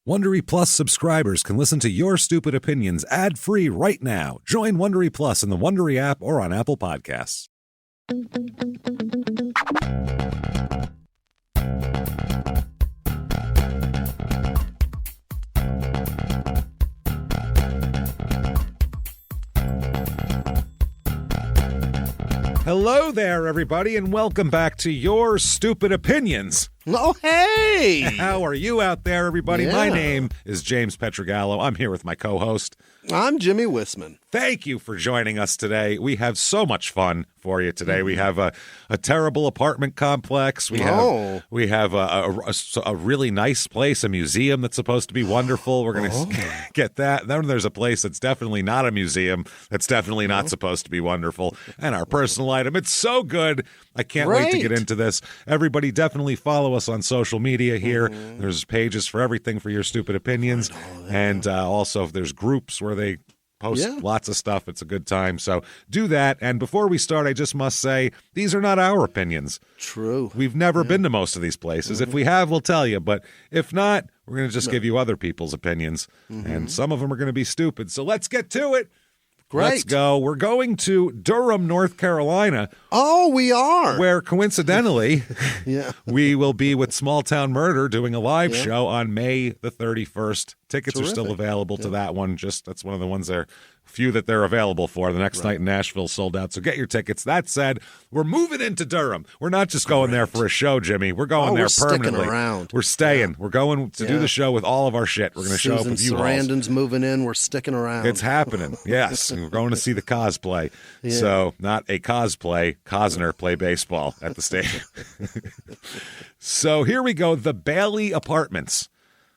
Wondery Plus subscribers can listen to Your Stupid Opinions ad-free right now. Join Wondery Plus in the Wondery app or on Apple Podcasts. Hello there, everybody, and welcome back to Your Stupid Opinions. Oh, hey! How are you out there, everybody? Yeah. My name is James Pietragallo. I'm here with my co-host. I'm Jimmie Whisman. Thank you for joining us today. We have so much fun for you today. We have a terrible apartment complex. We have a really nice place, a museum that's supposed to be wonderful. We're going to get that. Then there's a place that's definitely not a museum, that's definitely not supposed to be wonderful. And our personal item. It's so good. I can't wait to get into this. Everybody definitely follow us on social media here. There's pages for everything for Your Stupid Opinions. And also if there's groups where they post lots of stuff. It's a good time. So do that. And before we start, I just must say, these are not our opinions. True. We've never been to most of these places. If we have, we'll tell you. But if not, we're going to just give you other people's opinions. And some of them are going to be stupid. So let's get to it. Great. Let's go. We're going to Durham, North Carolina. Oh, we are. Where, coincidentally, we will be with Small Town Murder doing a live show on May the 31st. Tickets are still available to that one. That's one of the ones few that they're available for. The next night in Nashville sold out, so get your tickets. That said, we're moving into Durham. We're not just going there for a show, Jimmy. We're going there permanently. Sticking around. We're staying. We're going to do the show with all of our shit. We're going to show up with you all. Sarandon's moving in. We're sticking around. It's happening. Yes. We're going to see the cosplay. So not a cosplay. Cosner play baseball at the stadium. So here we go. The Bailey Apartments.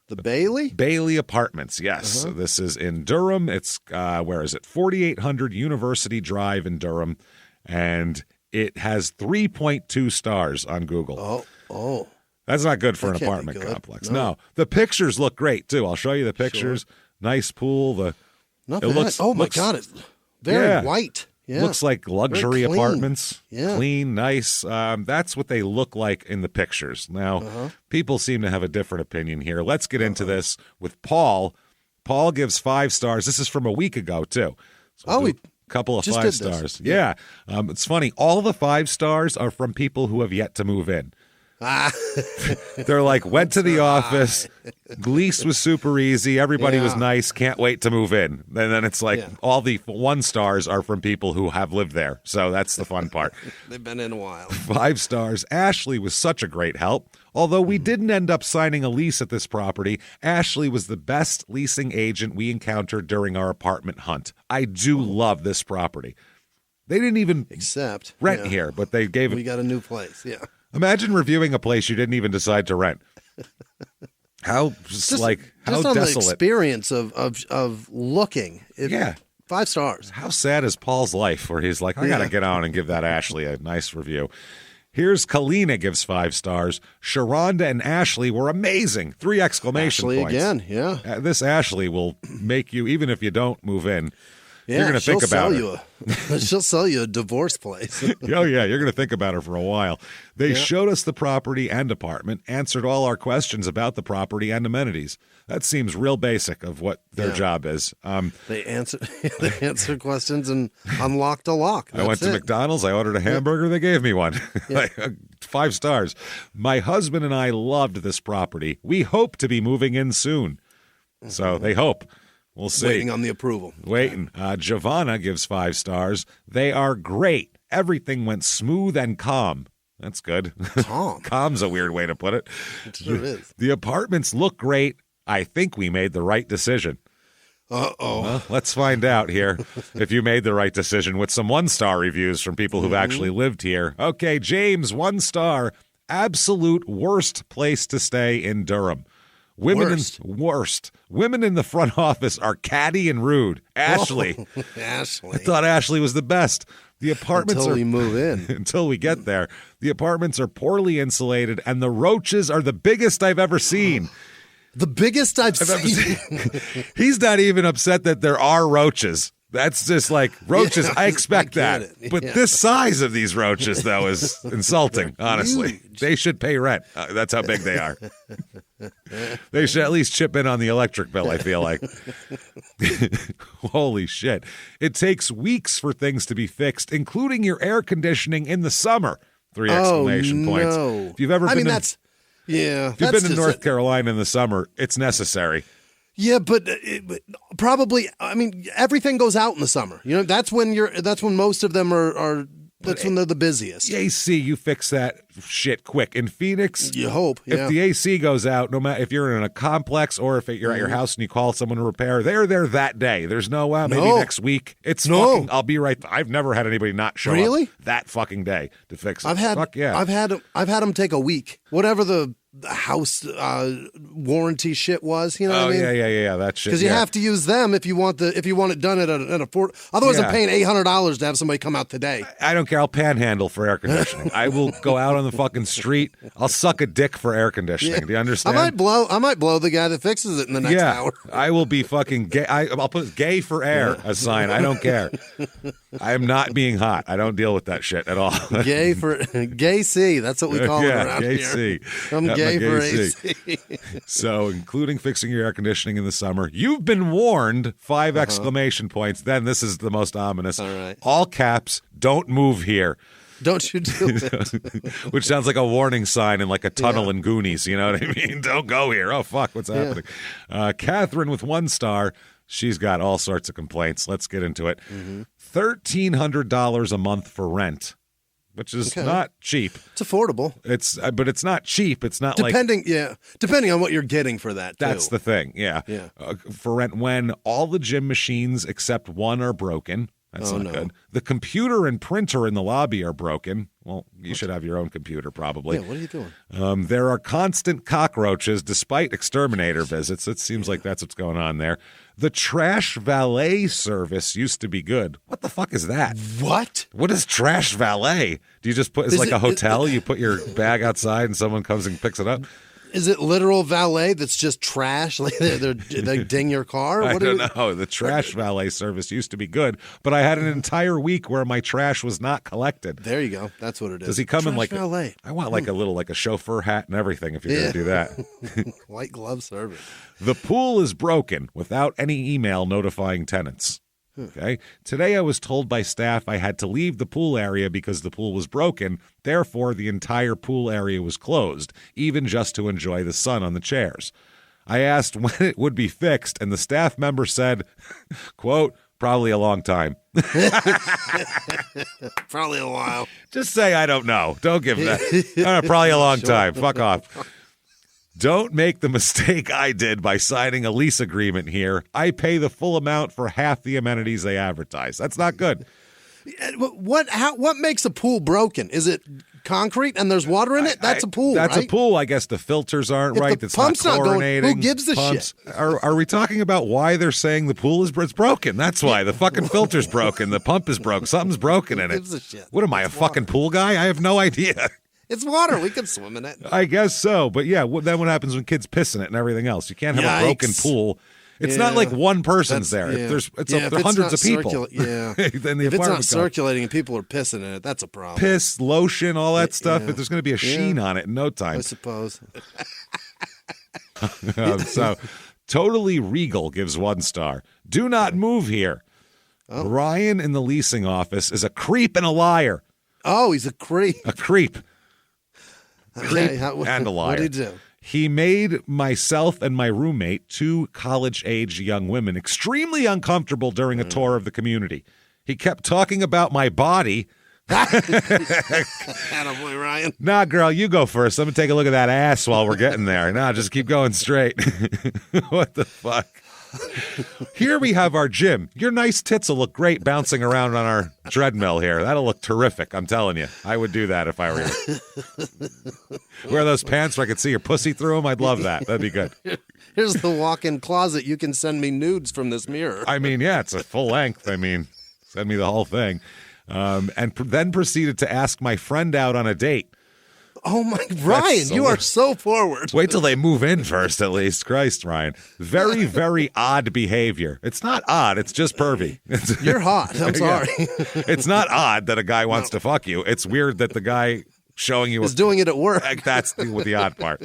The Bailey? Bailey Apartments, yes. So this is in Durham. It's, where is it? 4800 University Drive in Durham. And it has 3.2 stars on Google. Oh. That's not good for an apartment complex. No. The pictures look great, too. I'll show you the pictures. Sure. Nice pool. My God. It's very white. Yeah. Looks like luxury apartments. Yeah. Clean, nice. That's what they look like in the pictures. Now, people seem to have a different opinion here. Let's get into this with Paul. Paul gives 5 stars. This is from a week ago, too. So we couple of just 5 did stars. This. Yeah. It's funny. All the 5 stars are from people who have yet to move in. They're like, went to the office, lease was super easy, everybody was nice, can't wait to move in. And then it's like all the 1 stars are from people who have lived there. So that's the fun part. They've been in a while. 5 stars. Ashley was such a great help. Although we didn't end up signing a lease at this property, Ashley was the best leasing agent we encountered during our apartment hunt. I do love this property. They didn't even rent here, but they gave it. We got a new place, Imagine reviewing a place you didn't even decide to rent. How desolate. The experience of looking. 5 stars. How sad is Paul's life where he's like, I got to get on and give that Ashley a nice review. Here's Kalina gives 5 stars. Sharonda and Ashley were amazing. 3 exclamation Ashley points. Again, this Ashley will make you, even if you don't move in, you're going to think about her. She'll sell you a divorce place. Oh, yeah. You're going to think about her for a while. They showed us the property and apartment, answered all our questions about the property and amenities. That seems real basic of what their job is. They answered questions and unlocked a lock. I went to McDonald's. I ordered a hamburger. They gave me one. 5 stars. My husband and I loved this property. We hope to be moving in soon. So they hope. We'll see. Waiting on the approval. Giovanna gives 5 stars. They are great. Everything went smooth and calm. That's good. Calm. Calm's a weird way to put it. It sure is. The apartments look great. I think we made the right decision. Well, let's find out here if you made the right decision with some 1-star reviews from people who've actually lived here. Okay, James, 1 star. Absolute worst place to stay in Durham. Women in the front office are catty and rude. Ashley. Ashley. I thought Ashley was the best. The apartments until we move in. Until we get there. The apartments are poorly insulated, and the roaches are the biggest I've ever seen. The biggest I've seen. He's not even upset that there are roaches. That's just like roaches. I expect that. But this size of these roaches, though, is insulting, honestly. Huge. They should pay rent. That's how big they are. They should at least chip in on the electric bill, I feel like. Holy shit. It takes weeks for things to be fixed, including your air conditioning in the summer. 3 exclamation points. No. If you've ever been that's yeah. if you've been to North Carolina in the summer, it's necessary. Yeah, but probably. I mean, everything goes out in the summer. You know, that's when most of them are. That's when they're the busiest. The AC, you fix that shit quick. In Phoenix, you hope. Yeah. If the AC goes out, no matter if you're in a complex or if you're at your house and you call someone to repair, they're there that day. There's no maybe next week. It's fucking. I'll be right. I've never had anybody not show up that fucking day to fix it. I've had them take a week. Whatever the house warranty shit was, you know what I mean? Yeah, that shit. Because you have to use them if you want it done at a fort. Otherwise, I'm paying $800 to have somebody come out today. I don't care. I'll panhandle for air conditioning. I will go out on the fucking street. I'll suck a dick for air conditioning. Do you understand? I might blow the guy that fixes it in the next hour. I will be fucking gay. I'll put "gay for air" a sign. I don't care. I am not being hot. I don't deal with that shit at all. Gay C. That's what we call it around gay here. C. I'm gay for AC. So, including fixing your air conditioning in the summer, you've been warned. 5 exclamation points. Then this is the most ominous. All right. All caps. Don't move here. Don't you do it. Which sounds like a warning sign in like a tunnel in Goonies. You know what I mean? Don't go here. Oh, fuck. What's happening? Catherine with 1 star. She's got all sorts of complaints. Let's get into it. $1,300 a month for rent, which is not cheap. It's affordable. But it's not cheap. It's not depending on what you're getting for that. That's the thing. Yeah. For rent when all the gym machines except one are broken. That's not good. The computer and printer in the lobby are broken. Well, you should have your own computer, probably. Yeah, what are you doing? There are constant cockroaches despite exterminator visits. It seems like that's what's going on there. The trash valet service used to be good. What the fuck is that? What? What is trash valet? Do you just put, it's like a hotel? You put your bag outside and someone comes and picks it up? Is it literal valet that's just trash? Like they ding your car? I don't know. The trash valet service used to be good, but I had an entire week where my trash was not collected. There you go. That's what it is. Does he come trash in like valet? I want like a chauffeur hat and everything if you're going to do that. White glove service. The pool is broken without any email notifying tenants. Okay. Today I was told by staff I had to leave the pool area because the pool was broken. Therefore, the entire pool area was closed, even just to enjoy the sun on the chairs. I asked when it would be fixed, and the staff member said, quote, probably a long time. Probably a while. Just say, I don't know. Don't give that. Probably a long time. Fuck off. Don't make the mistake I did by signing a lease agreement here. I pay the full amount for half the amenities they advertise. That's not good. What makes a pool broken? Is it concrete and there's water in it? That's a pool, That's right? a pool. I guess the filters aren't right. The it's pump's not going, chlorinating. who gives a shit? Are we talking about why they're saying the pool is broken? That's why. The fucking filter's broken. The pump is broke. Something's broken in it. Who gives a shit? What am I, a fucking pool guy? I have no idea. It's water. We can swim in it. I guess so. But yeah, then what happens when kids piss in it and everything else? You can't have a broken pool. It's not like one person's there. Yeah. It's hundreds of people. If it's not circulating and people are pissing in it, that's a problem. Piss, lotion, all that stuff. There's going to be a sheen on it in no time. I suppose. So, Totally Regal gives 1 star. Do not move here. Oh. Ryan in the leasing office is a creep and a liar. Oh, he's a creep. A creep. Okay, and a liar. What did he do? He made myself and my roommate, 2 college-age young women, extremely uncomfortable during a tour of the community. He kept talking about my body. Attaboy, Ryan. Nah, girl, you go first. I'm going to take a look at that ass while we're getting there. Nah, just keep going straight. What the fuck? Here we have our gym. Your nice tits will look great bouncing around on our treadmill here. That'll look terrific, I'm telling you. I would do that if I were you. Wear those pants where I could see your pussy through them. I'd love that. That'd be good. Here's the walk-in closet. You can send me nudes from this mirror. I mean, yeah, it's a full length. I mean, send me the whole thing. And then proceeded to ask my friend out on a date. Oh, my, Ryan, you are so forward. Wait till they move in first, at least. Christ, Ryan. Very, very odd behavior. It's not odd. It's just pervy. You're hot. I'm sorry. It's not odd that a guy wants to fuck you. It's weird that the guy showing you is doing it at work. That's the odd part.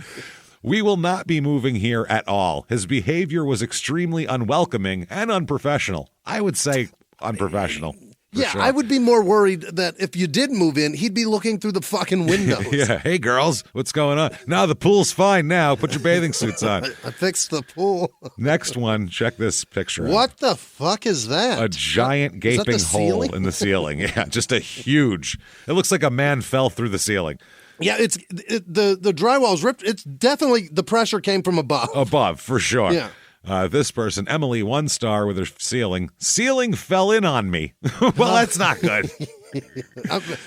We will not be moving here at all. His behavior was extremely unwelcoming and unprofessional. I would say unprofessional. Yeah, sure. I would be more worried that if you did move in, he'd be looking through the fucking windows. Yeah, hey girls, what's going on? No, the pool's fine now. Put your bathing suits on. I fixed the pool. Next one, check this picture out. What the fuck is that? A giant gaping hole in the ceiling. Yeah, just a huge. It looks like a man fell through the ceiling. Yeah, the drywall's ripped. It's definitely the pressure came from above. Above, for sure. Yeah. This person, Emily, 1 star with her ceiling. Ceiling fell in on me. Well, that's not good.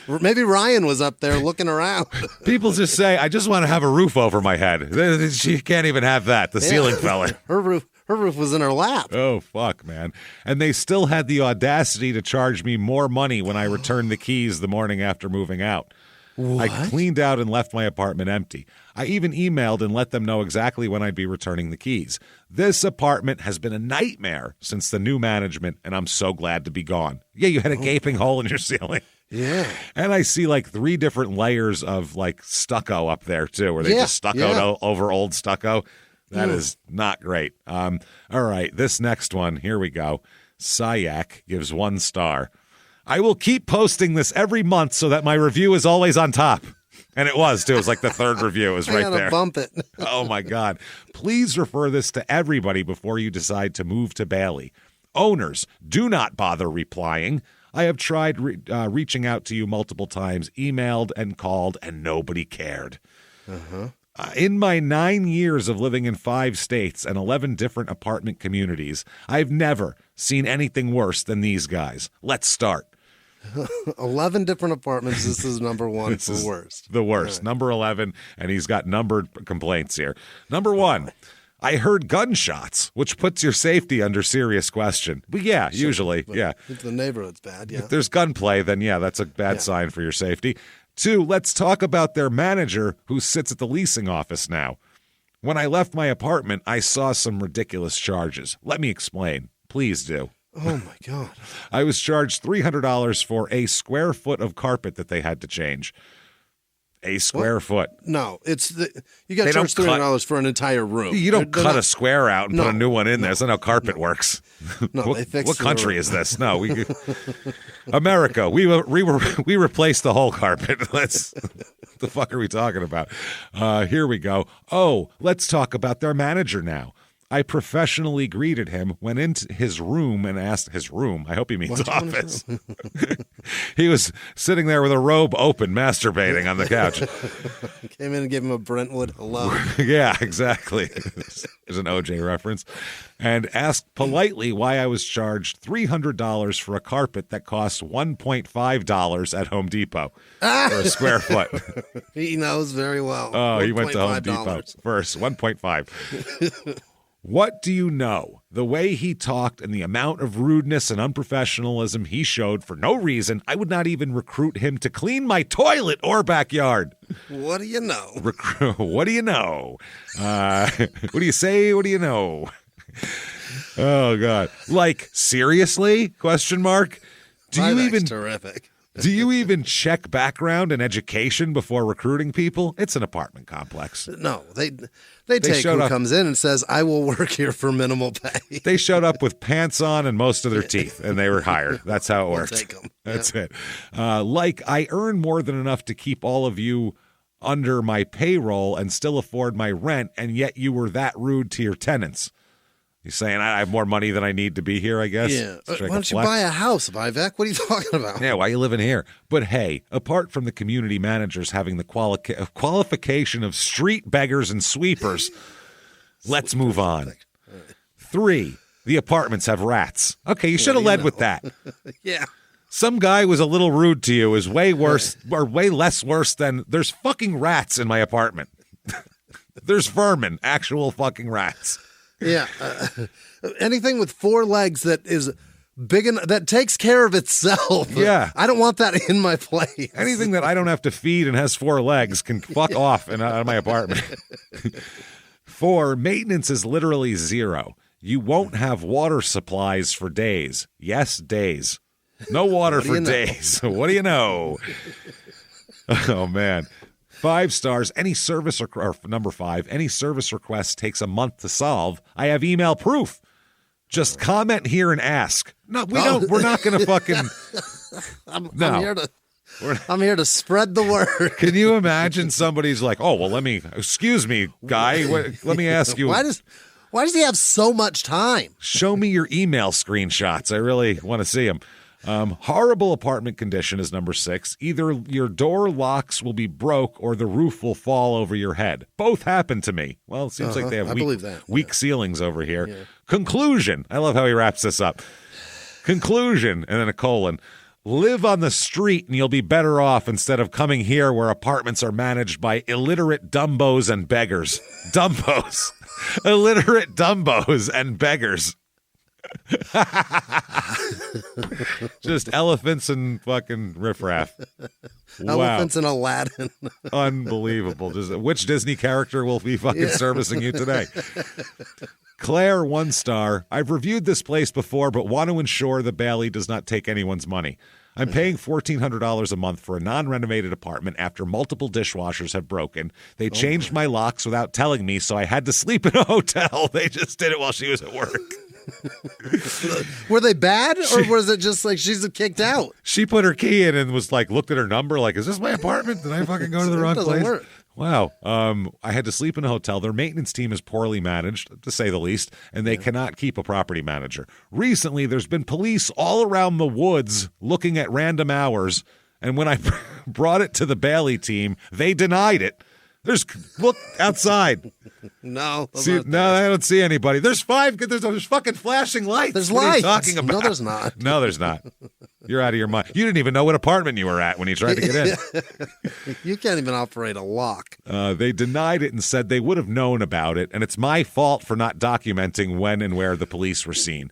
Maybe Ryan was up there looking around. People just say, I just want to have a roof over my head. She can't even have that. The ceiling fell in. Her roof was in her lap. Oh, fuck, man. And they still had the audacity to charge me more money when I returned the keys the morning after moving out. What? I cleaned out and left my apartment empty. I even emailed and let them know exactly when I'd be returning the keys. This apartment has been a nightmare since the new management, and I'm so glad to be gone. Yeah, you had a gaping hole in your ceiling. Yeah. And I see like 3 different layers of like stucco up there, too, where they just stuccoed over old stucco. That is not great. All right, this next one, here we go. Sayak gives 1 star. I will keep posting this every month so that my review is always on top. And it was, too. It was like the 3rd review. It was right there. Bump it. Oh, my God. Please refer this to everybody before you decide to move to Bailey. Owners, do not bother replying. I have tried reaching out to you multiple times, emailed and called, and nobody cared. In my 9 years of living in 5 states and 11 different apartment communities, I've never seen anything worse than these guys. Let's start. 11 different apartments. This is number 1 This for is worst. The worst. Right. Number 11, and he's got numbered complaints here. Number 1, I heard gunshots, which puts your safety under serious question. But yeah, usually, yeah. If the neighborhood's bad, yeah. If there's gunplay, then yeah, that's a bad sign for your safety. 2, let's talk about their manager who sits at the leasing office now. When I left my apartment, I saw some ridiculous charges. Let me explain. Please do. Oh, my God. I was charged $300 for a square foot of carpet that they had to change. A square foot. No, you got charged $300 for an entire room. You don't cut a square out and put a new one in there. That's not how carpet works. No, they fixed what country is this? No, America. We replaced the whole carpet. What the fuck are we talking about? Here we go. Oh, let's talk about their manager now. I professionally greeted him, went into his room and asked his room. I hope he means office. He was sitting there with a robe open, masturbating on the couch. Came in and gave him a Brentwood hello. Yeah, exactly. There's an OJ reference. And asked politely why I was charged $300 for a carpet that costs $1.5 at Home Depot for a square foot. He knows very well. Oh, he went to Home Depot first. 1.5. What do you know? The way he talked and the amount of rudeness and unprofessionalism he showed for no reason, I would not even recruit him to clean my toilet or backyard. What do you know? What do you know? What do you say? What do you know? Oh, God. Like, seriously? Question mark. Terrific. Do you even check background and education before recruiting people? It's an apartment complex. No, they take who comes in and says, I will work here for minimal pay. They showed up with pants on and most of their teeth, and they were hired. That's how it works. We'll take them. That's it. Like, I earn more than enough to keep all of you under my payroll and still afford my rent, and yet you were that rude to your tenants. You're saying I have more money than I need to be here, I guess? Yeah. Why don't you buy a house, Vivek? What are you talking about? Yeah, why are you living here? But hey, apart from the community managers having the qualification of street beggars and sweepers, let's move on. 3, the apartments have rats. Okay, you should have led with that. Yeah. Some guy was a little rude to you is way worse or way less worse than there's fucking rats in my apartment. There's vermin, actual fucking rats. Yeah. Anything with 4 legs that is big enough, that takes care of itself. Yeah. I don't want that in my place. Anything that I don't have to feed and has 4 legs can fuck off out of my apartment. 4, maintenance is literally 0. You won't have water supplies for days. Yes, days. No water for days. What do you know? Oh, man. 5 stars. Any service or number 5, any service request takes a month to solve. I have email proof. Just comment here and ask. No, we don't. We're not going to fucking. I'm here to spread the word. Can you imagine somebody's like, oh, well, excuse me, guy. Let me ask you. Why does he have so much time? Show me your email screenshots. I really want to see them. Horrible apartment condition is number 6. Either your door locks will be broke or the roof will fall over your head. Both happen to me. Well, it seems like they have weak ceilings over here. Yeah. Conclusion. I love how he wraps this up. Conclusion, and then a colon. Live on the street and you'll be better off instead of coming here where apartments are managed by illiterate dumbos and beggars. Dumbos. Illiterate dumbos and beggars. Just elephants and fucking riffraff. Elephants and Aladdin. Unbelievable. Which Disney character will be fucking servicing you today? Claire, 1 star. I've reviewed this place before, but want to ensure the Bailey does not take anyone's money. I'm paying $1,400 a month for a non-renovated apartment after multiple dishwashers have broken. They changed my locks without telling me, so I had to sleep in a hotel. They just did it while she was at work. Were they bad, or was it just like she's kicked out? She put her key in and was like, looked at her number, like, is this my apartment? Did I fucking go to the wrong place? Work. Wow. I had to sleep in a hotel. Their maintenance team is poorly managed, to say the least, and they cannot keep a property manager. Recently, there's been police all around the woods looking at random hours, and when I brought it to the Bailey team, they denied it. Look outside. No, I don't see anybody. There's fucking flashing lights. There's what lights. Are you talking about? No, there's not. No, there's not. You're out of your mind. You didn't even know what apartment you were at when you tried to get in. You can't even operate a lock. They denied it and said they would have known about it, and it's my fault for not documenting when and where the police were seen.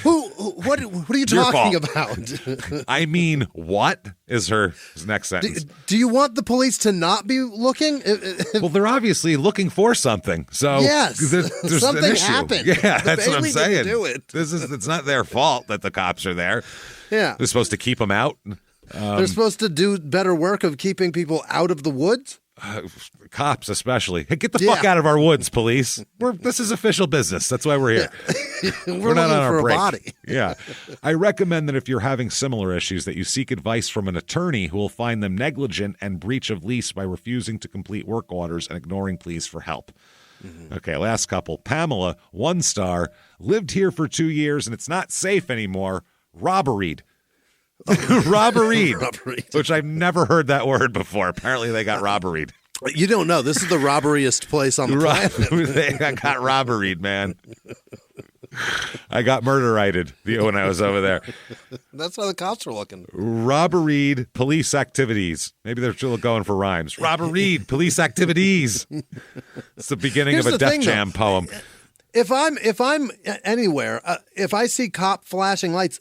What are you talking about? I mean, what is her next sentence? Do you want the police to not be looking? Well, they're obviously looking for something. So yes, there's something an issue. happened. Yeah, that's what I'm saying. Didn't do it. It's not their fault that the cops are there. Yeah, they're supposed to keep them out. They're supposed to do better work of keeping people out of the woods. Cops especially. Hey, get the fuck out of our woods, police. This is official business. That's why we're here. Yeah. we're not on our break. A body. Yeah. I recommend that if you're having similar issues that you seek advice from an attorney who will find them negligent and breach of lease by refusing to complete work orders and ignoring pleas for help. Mm-hmm. Okay, last couple. Pamela, 1 star, lived here for 2 years and it's not safe anymore. Robberied. Robberied, which I've never heard that word before. Apparently they got robberied. You don't know. This is the robberiest place on the planet. I got robberied, man. I got murderited when I was over there. That's why the cops were looking. Robberied police activities. Maybe they're still going for rhymes. Robberied police activities. It's the beginning of a Def Jam poem. If I'm anywhere, if I see cop flashing lights,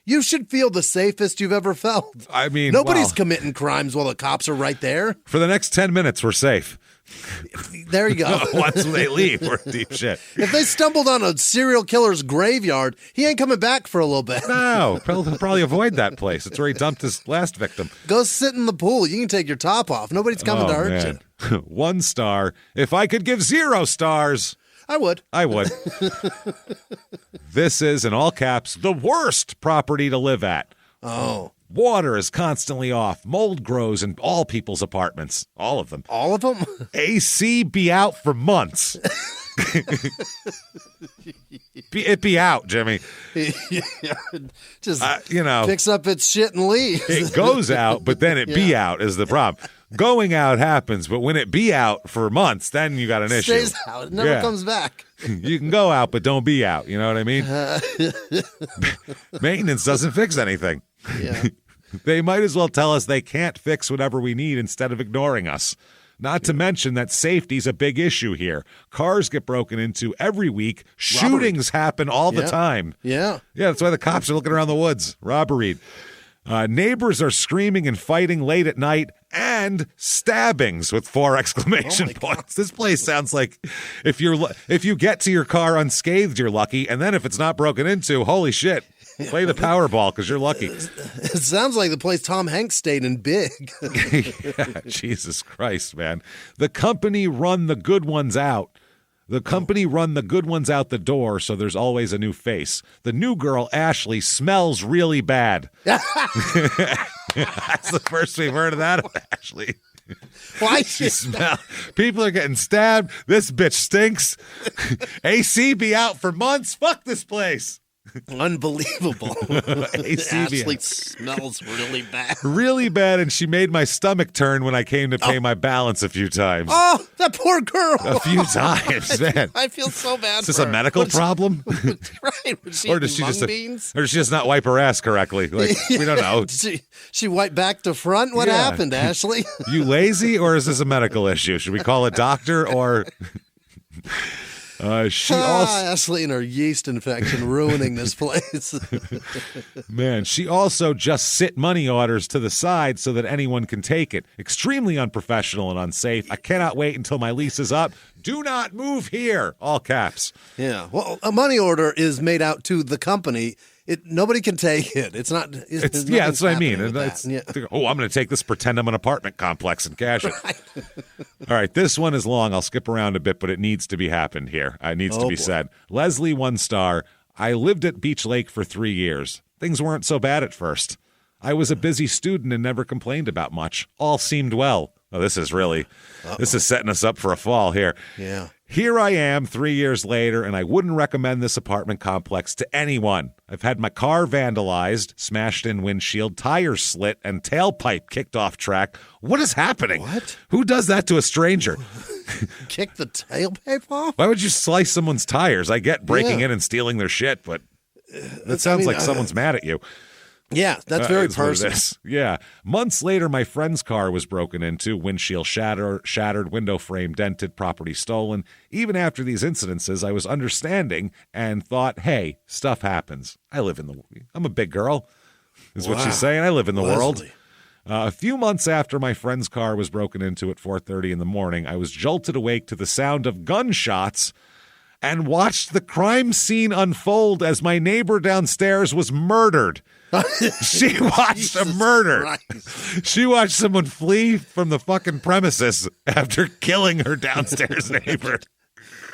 you should feel the safest you've ever felt. I mean, nobody's committing crimes while the cops are right there. For the next 10 minutes, we're safe. There you go. Once they leave, we're in deep shit. If they stumbled on a serial killer's graveyard, he ain't coming back for a little bit. No, he'll probably avoid that place. It's where he dumped his last victim. Go sit in the pool. You can take your top off. Nobody's coming to hurt you. 1 star. If I could give 0 stars... I would. This is, in all caps, the worst property to live at. Oh. Water is constantly off. Mold grows in all people's apartments. All of them. All of them? AC be out for months. It be out, Jimmy. Just picks up its shit and leaves. It goes out, but then it be out is the problem. Going out happens, but when it be out for months, then you got an issue. Stays out. It never comes back. You can go out, but don't be out. You know what I mean? Maintenance doesn't fix anything. Yeah. They might as well tell us they can't fix whatever we need instead of ignoring us. Not to mention that safety's a big issue here. Cars get broken into every week. Shootings happen all the time. Yeah. Yeah, that's why the cops are looking around the woods. Robbery. Neighbors are screaming and fighting late at night, and stabbings with 4 exclamation points. This place sounds like if you get to your car unscathed, you're lucky, and then if it's not broken into, holy shit. Play the Powerball because you're lucky. It sounds like the place Tom Hanks stayed in Big. Yeah, Jesus Christ, man. The company run the good ones out. The company run the good ones out the door, so there's always a new face. The new girl, Ashley, smells really bad. That's the first we've heard of that of Ashley. Why she smell? People are getting stabbed. This bitch stinks. AC be out for months. Fuck this place. Unbelievable. Ashley smells really bad. Really bad, and she made my stomach turn when I came to pay my balance a few times. Oh, that poor girl. A few times, man. I feel so bad. Is this a medical problem? Right. Or does she just not wipe her ass correctly? Like, we don't know. She wiped back to front? What happened, Ashley? You lazy, or is this a medical issue? Should we call a doctor, or... Ashley and her yeast infection ruining this place. Man, she also just sit money orders to the side so that anyone can take it. Extremely unprofessional and unsafe. I cannot wait until my lease is up. Do not move here. All caps. Yeah. Well, a money order is made out to the company. Nobody can take it. It's not. That's what I mean. I'm going to take this, pretend I'm an apartment complex and cash it. Right. All right, this one is long. I'll skip around a bit, but it needs to be happened here. It needs to be said. Leslie, 1 star. I lived at Beach Lake for 3 years. Things weren't so bad at first. I was a busy student and never complained about much. All seemed well. Oh, this is setting us up for a fall here. Yeah. Here I am 3 years later, and I wouldn't recommend this apartment complex to anyone. I've had my car vandalized, smashed in windshield, tires slit, and tailpipe kicked off track. What is happening? What? Who does that to a stranger? Kick the tailpipe off? Why would you slice someone's tires? I get breaking in and stealing their shit, but that sounds like someone's mad at you. Yeah, that's very personal. Yeah. Months later, my friend's car was broken into, windshield shattered, window frame dented, property stolen. Even after these incidences, I was understanding and thought, hey, stuff happens. I'm a big girl, is what she's saying. I live in the world. A few months after my friend's car was broken into at 4:30 in the morning, I was jolted awake to the sound of gunshots and watched the crime scene unfold as my neighbor downstairs was murdered. She watched a murder. Christ. She watched someone flee from the fucking premises after killing her downstairs neighbor.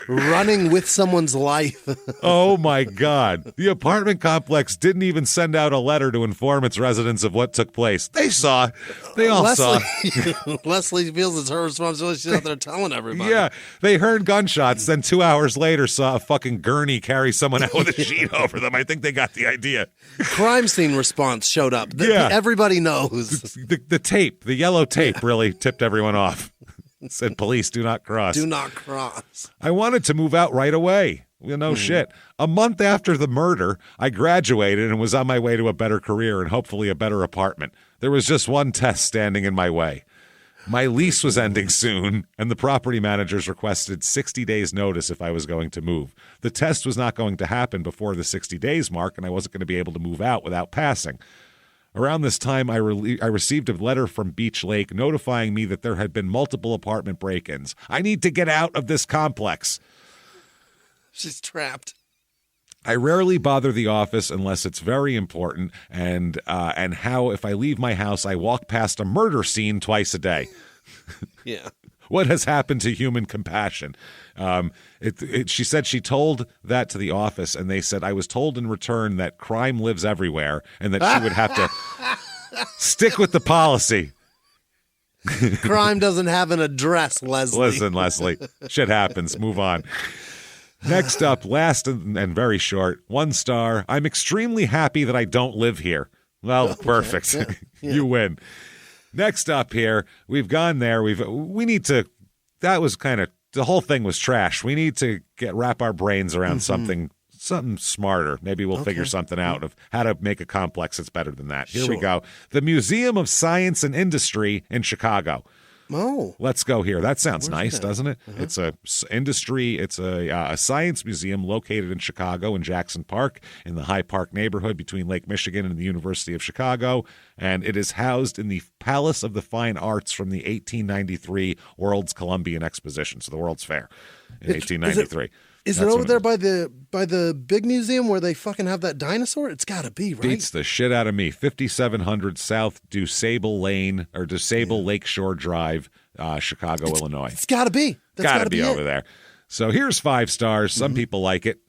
Running with someone's life. Oh, my God. The apartment complex didn't even send out a letter to inform its residents of what took place. They saw. They all saw. Leslie feels it's her responsibility. She's out there telling everybody. Yeah. They heard gunshots, then 2 hours later saw a fucking gurney carry someone out with a sheet over them. I think they got the idea. Crime scene response showed up. Everybody knows. The tape, the yellow tape really tipped everyone off. Said, police, do not cross. Do not cross. I wanted to move out right away. No shit. A month after the murder, I graduated and was on my way to a better career and hopefully a better apartment. There was just one test standing in my way. My lease was ending soon, and the property managers requested 60 days notice if I was going to move. The test was not going to happen before the 60 days mark, and I wasn't going to be able to move out without passing. Around this time, I received a letter from Beach Lake notifying me that there had been multiple apartment break-ins. I need to get out of this complex. She's trapped. I rarely bother the office unless it's very important, and how if I leave my house, I walk past a murder scene twice a day. Yeah. What has happened to human compassion? She said she told that to the office, and they said, I was told in return that crime lives everywhere and that she would have to stick with the policy. Crime doesn't have an address, Leslie. Listen, Leslie, shit happens. Move on. Next up, last and very short, 1 star. I'm extremely happy that I don't live here. Well, perfect. Yeah. You win. Next up here, we've gone there. We need to. That was kind of the whole thing was trash. We need to wrap our brains around something smarter. Maybe we'll figure something out of how to make a complex that's better than that. Here we go. The Museum of Science and Industry in Chicago. Oh, let's go here. That sounds nice, doesn't it? Uh-huh. It's a industry. It's a science museum located in Chicago in Jackson Park in the High Park neighborhood between Lake Michigan and the University of Chicago. And it is housed in the Palace of the Fine Arts from the 1893 World's Columbian Exposition, so the World's Fair in 1893. Is it over there by the big museum where they fucking have that dinosaur? It's got to be, right? Beats the shit out of me. 5700 South DuSable Lane or DuSable Lakeshore Drive, Chicago, Illinois. It's got to be. That's Got to be over there. So here's 5 stars. Some people like it.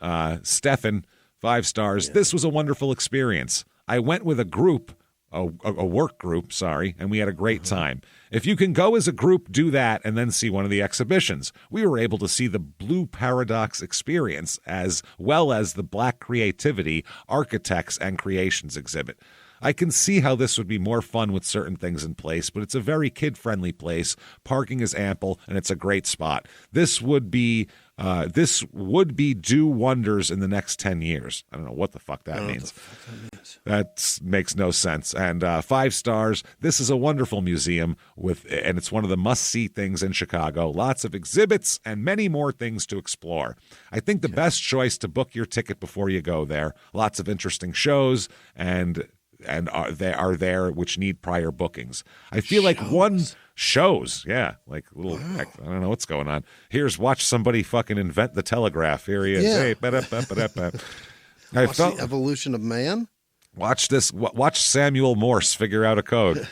Stefan, 5 stars. Yeah. This was a wonderful experience. I went with a group, a work group, and we had a great time. If you can go as a group, do that, and then see one of the exhibitions. We were able to see the Blue Paradox experience as well as the Black Creativity, Architects, and Creations exhibit. I can see how this would be more fun with certain things in place, but it's a very kid-friendly place. Parking is ample, and it's a great spot. This would be do wonders in the next 10 years. I don't know what the fuck that means. That makes no sense. And 5 stars. This is a wonderful museum and it's one of the must-see things in Chicago. Lots of exhibits and many more things to explore. I think the best choice to book your ticket before you go there. Lots of interesting shows and are there which need prior bookings. I feel like shows, like little. Wow. I don't know what's going on. Here's watch somebody fucking invent the telegraph. Here he is. Yeah. Hey, Watch the evolution of man. Watch this. Watch Samuel Morse figure out a code.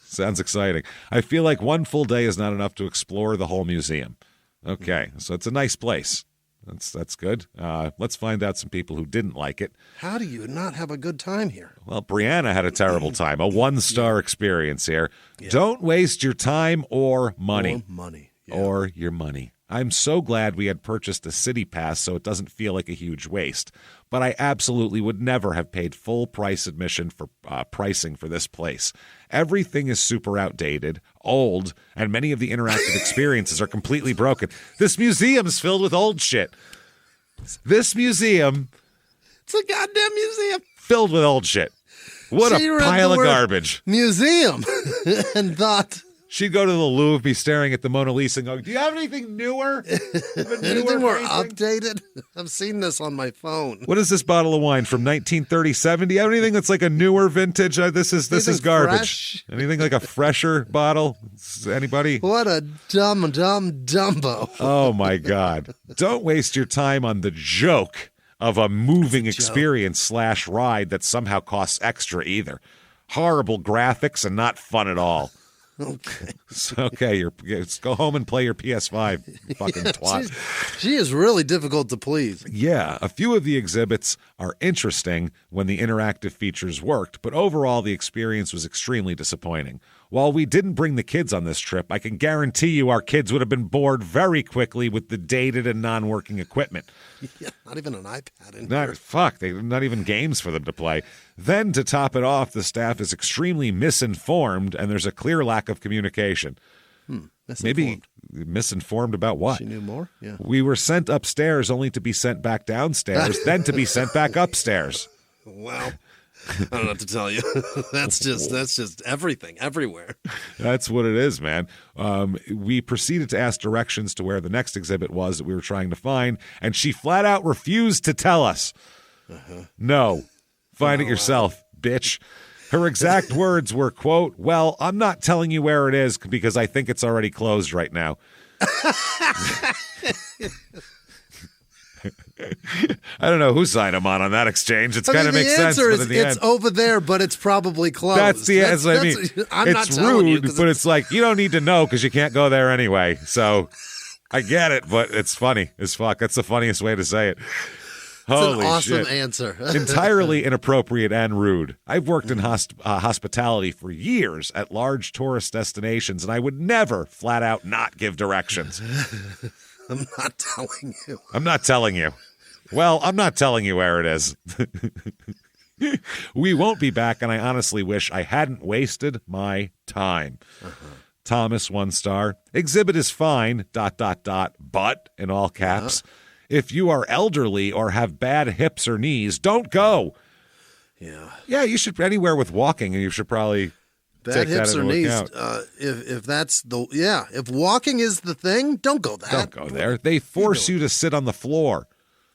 Sounds exciting. I feel like one full day is not enough to explore the whole museum. Okay, so it's a nice place. That's good. Let's find out some people who didn't like it. How do you not have a good time here? Well, Brianna had a terrible time. A 1-star experience here. Yeah. Don't waste your time or money. Or your money. I'm so glad we had purchased a city pass so it doesn't feel like a huge waste. But I absolutely would never have paid full price admission for pricing for this place. Everything is super outdated, old, and many of the interactive experiences are completely broken. This museum is filled with old shit. This museum... It's a goddamn museum. Filled with old shit. What a pile of garbage. Museum. And thought... She'd go to the Louvre, be staring at the Mona Lisa and go, do you have anything newer? Anything more updated? I've seen this on my phone. What is this bottle of wine from 1937? Do you have anything that's like a newer vintage? This is garbage. Fresh? Anything like a fresher bottle? Anybody? What a dumb Dumbo. Oh, my God. Don't waste your time on the joke of a moving experience / ride that somehow costs extra either. Horrible graphics and not fun at all. Okay. Let's go home and play your PS5, you fucking twat. She is really difficult to please. Yeah, a few of the exhibits are interesting when the interactive features worked, but overall the experience was extremely disappointing. While we didn't bring the kids on this trip, I can guarantee you our kids would have been bored very quickly with the dated and non-working equipment. Yeah, not even an iPad in here. Not even games for them to play. Then, to top it off, the staff is extremely misinformed, and there's a clear lack of communication. Maybe misinformed about what? She knew more? Yeah. We were sent upstairs only to be sent back downstairs, then to be sent back upstairs. Well... I don't know what to tell you. That's just everything, everywhere. That's what it is, man. We proceeded to ask directions to where the next exhibit was that we were trying to find, and she flat out refused to tell us. No. Find it yourself, bitch. Her exact words were, quote, well, I'm not telling you where it is because I think it's already closed right now. I don't know who signed him on that exchange. It's kind of makes sense. The answer is it's over there, but it's probably closed. That's the answer. I mean, it's rude, but it's like you don't need to know because you can't go there anyway. So I get it, but it's funny as fuck. That's the funniest way to say it. Holy an awesome shit. Answer. Entirely inappropriate and rude. I've worked in hospitality for years at large tourist destinations, and I would never flat out not give directions. I'm not telling you. I'm not telling you. Well, I'm not telling you where it is. We won't be back, and I honestly wish I hadn't wasted my time. Thomas, 1 star. Exhibit is fine, ... but, in all caps. If you are elderly or have bad hips or knees, don't go. Yeah, you should, anywhere with walking, and you should probably... Bad hips or knees. If that's if walking is the thing, don't go there. Don't go there. They force you to sit on the floor.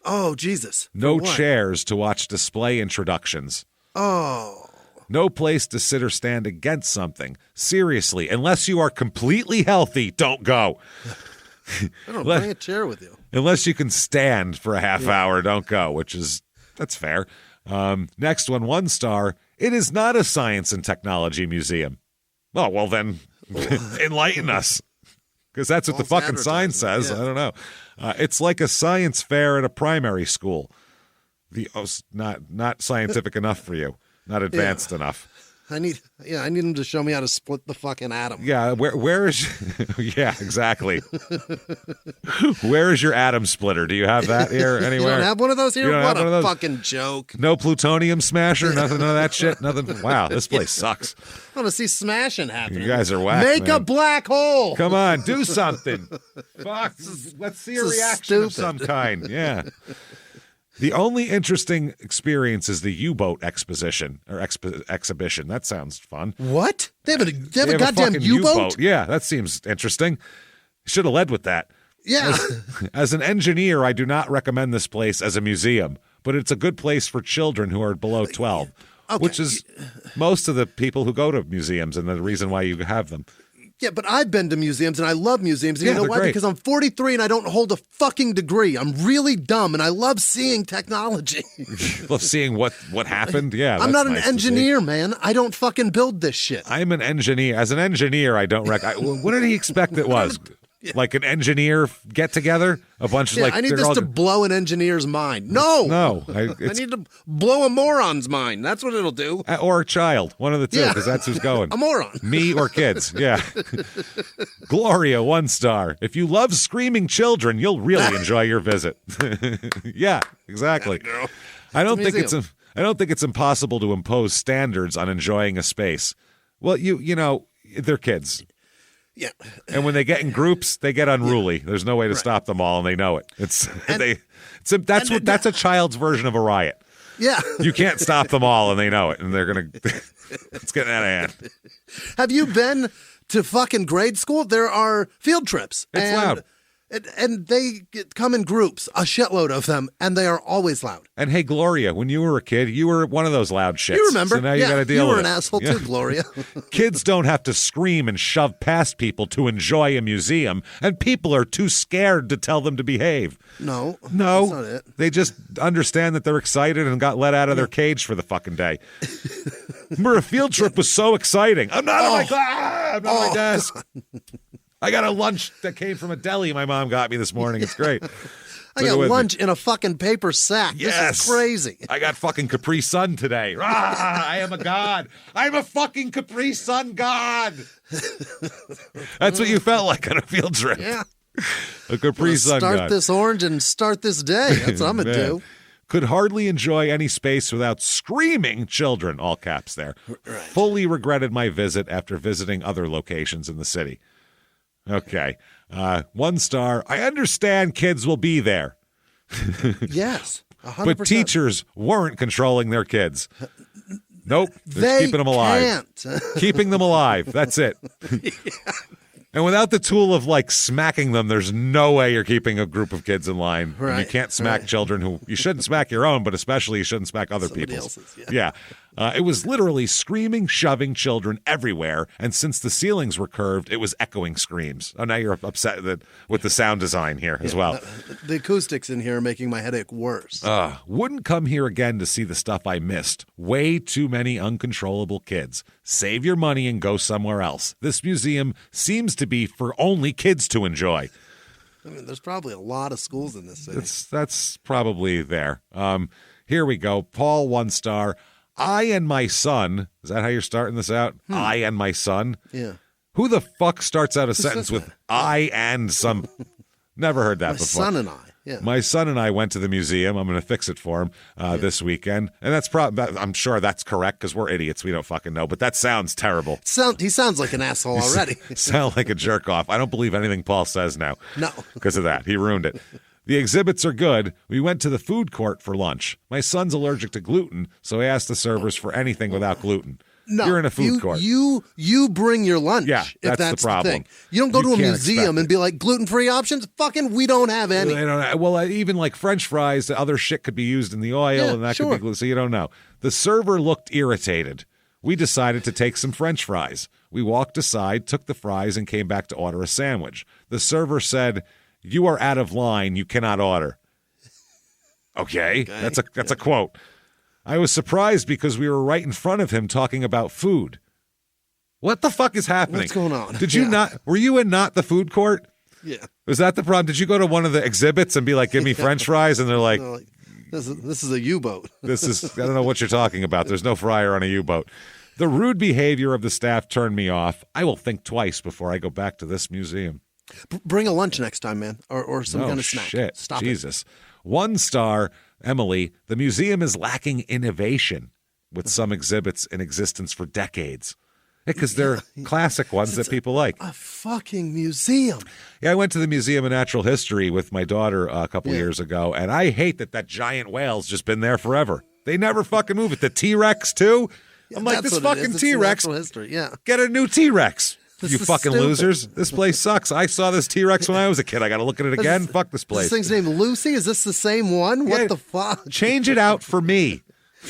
Oh, Jesus. No chairs to watch display introductions. Oh. No place to sit or stand against something. Seriously, unless you are completely healthy, don't go. I don't bring a chair with you. Unless you can stand for a half hour, don't go, that's fair. Next one star. It is not a science and technology museum. Oh, well then, enlighten us. Because that's what the fucking sign says. Yeah. I don't know. It's like a science fair at a primary school. Not scientific enough for you. Not advanced enough. I need him to show me how to split the fucking atom. Yeah, where is yeah, exactly. Where is your atom splitter? Do you have that here anywhere? You don't have one of those here? What a fucking joke. No plutonium smasher, none of that shit, nothing. Wow, this place sucks. I want to see smashing happening. You guys are whack. Make a black hole. Come on, do something. Fuck, let's see a reaction of some kind. Yeah. The only interesting experience is the U-boat exposition or exhibition. That sounds fun. What? They have a goddamn U-boat? Yeah, that seems interesting. Should have led with that. Yeah. As an engineer, I do not recommend this place as a museum, but it's a good place for children who are below 12, which is most of the people who go to museums and the reason why you have them. Yeah, but I've been to museums, and I love museums. And you know why? Great. Because I'm 43 and I don't hold a fucking degree. I'm really dumb, and I love seeing technology. Love seeing what happened? Yeah, I'm not an engineer, man. I don't fucking build this shit. I'm an engineer. As an engineer, I don't what did he expect it was? Yeah. Like an engineer get-together? A bunch of I need this to blow an engineer's mind. No. I need to blow a moron's mind. That's what it'll do. Or a child. One of the two, because that's who's going. A moron. Me or kids. Yeah. Gloria, 1 star. If you love screaming children, you'll really enjoy your visit. Yeah, exactly. I don't think it's impossible to impose standards on enjoying a space. Well, you know, they're kids. Yeah. And when they get in groups, they get unruly. There's no way to stop them all, and they know it. That's a child's version of a riot. Yeah. You can't stop them all, and they know it, and they're going to it's getting out of hand. Have you been to fucking grade school? There are field trips. It's loud. And they come in groups, a shitload of them, and they are always loud. And hey, Gloria, when you were a kid, you were one of those loud shits. You remember? So now you got to deal with it. You were an asshole too, Gloria. Kids don't have to scream and shove past people to enjoy a museum, and people are too scared to tell them to behave. No, that's not it. They just understand that they're excited and got let out of their cage for the fucking day. Remember, a field trip was so exciting. I'm not on my class. I'm not on my desk. I got a lunch that came from a deli my mom got me this morning. It's great. I got lunch in a fucking paper sack. Yes. This is crazy. I got fucking Capri Sun today. I am a god. I'm a fucking Capri Sun god. That's what you felt like on a field trip. Yeah. A Capri Sun god. Start this orange and start this day. That's what I'm going to do. Could hardly enjoy any space without screaming children, all caps there. Right. Fully regretted my visit after visiting other locations in the city. Okay. 1 star. I understand kids will be there. Yes. 100%. But teachers weren't controlling their kids. Nope. They're keeping them alive. Can't. Keeping them alive. That's it. Yeah. And without the tool of like smacking them, there's no way you're keeping a group of kids in line. Right. And you can't smack children who you shouldn't smack your own, but especially you shouldn't smack other people's. Yeah. It was literally screaming, shoving children everywhere. And since the ceilings were curved, it was echoing screams. Oh, now you're upset with the sound design here as well. The acoustics in here are making my headache worse. Wouldn't come here again to see the stuff I missed. Way too many uncontrollable kids. Save your money and go somewhere else. This museum seems to be for only kids to enjoy. I mean, there's probably a lot of schools in this city. That's probably there. Here we go. Paul, 1 star. I and my son. Is that how you're starting this out? I and my son? Yeah. Who the fuck starts out a sentence with I and some? Never heard that before. My son and I. Yeah. My son and I went to the museum. I'm going to fix it for him this weekend. And that's I'm sure that's correct because we're idiots. We don't fucking know. But that sounds terrible. He sounds like an asshole already. Sound like a jerk off. I don't believe anything Paul says now. No. Because of that. He ruined it. The exhibits are good. We went to the food court for lunch. My son's allergic to gluten, so I asked the servers for anything without gluten. No, you're in a food court. You bring your lunch. Yeah, if that's the problem. Thing. You don't go to a museum and be like, gluten-free options? Fucking, we don't have any. Well, even like French fries, the other shit could be used in the oil, and that could be gluten, so you don't know. The server looked irritated. We decided to take some French fries. We walked aside, took the fries, and came back to order a sandwich. The server said, "You are out of line. You cannot order." Okay. That's a quote. I was surprised because we were right in front of him talking about food. What the fuck is happening? What's going on? Did you not? Were you in not the food court? Yeah. Was that the problem? Did you go to one of the exhibits and be like, "Give me French fries," and they're like, No, this is a U-boat. I don't know what you're talking about. There's no fryer on a U-boat. The rude behavior of the staff turned me off. I will think twice before I go back to this museum. Bring a lunch next time, man, or some kind of snack. Shit. Stop Jesus. 1 star, Emily. The museum is lacking innovation with some exhibits in existence for decades. Because they're classic ones that people like. A fucking museum. Yeah, I went to the Museum of Natural History with my daughter a couple years ago, and I hate that giant whale's just been there forever. They never fucking move it. The T-Rex, too? I'm like, this fucking T-Rex, history. Yeah. get a new T-Rex. This You is fucking stupid. losers. This place sucks. I saw this T-Rex when I was a kid. I got to look at it again. Fuck this place. This thing's named Lucy. Is this the same one? What Yeah. the fuck? Change it out for me.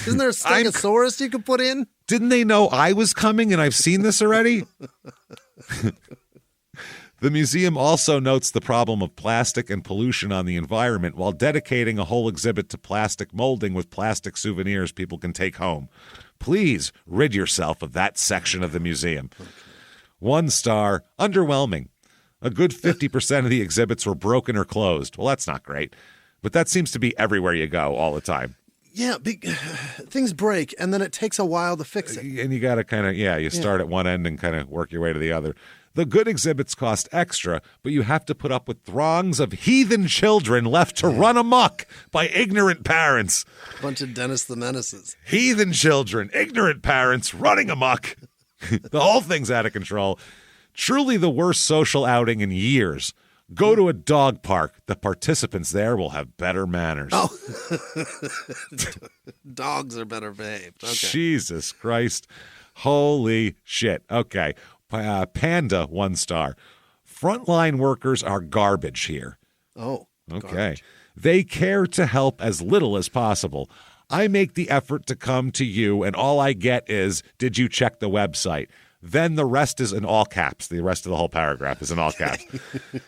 Isn't there a Stegosaurus you could put in? Didn't they know I was coming and I've seen this already? The museum also notes the problem of plastic and pollution on the environment while dedicating a whole exhibit to plastic molding with plastic souvenirs people can take home. Please rid yourself of that section of the museum. 1 star, underwhelming. A good 50% of the exhibits were broken or closed. Well, that's not great, but that seems to be everywhere you go all the time. Yeah, things break, and then it takes a while to fix it. And you got to kind of, you start at one end and kind of work your way to the other. The good exhibits cost extra, but you have to put up with throngs of heathen children left to run amok by ignorant parents. Bunch of Dennis the Menaces. Heathen children, ignorant parents running amok. The whole thing's out of control. Truly the worst social outing in years. Go to a dog park. The participants there will have better manners. Oh. Dogs are better behaved. Okay. Jesus Christ. Holy shit. Okay. Panda, 1 star. Frontline workers are garbage here. Oh. Okay. Garbage. They care to help as little as possible. I make the effort to come to you, and all I get is, "Did you check the website?" Then the rest is in all caps. The rest of the whole paragraph is in all caps.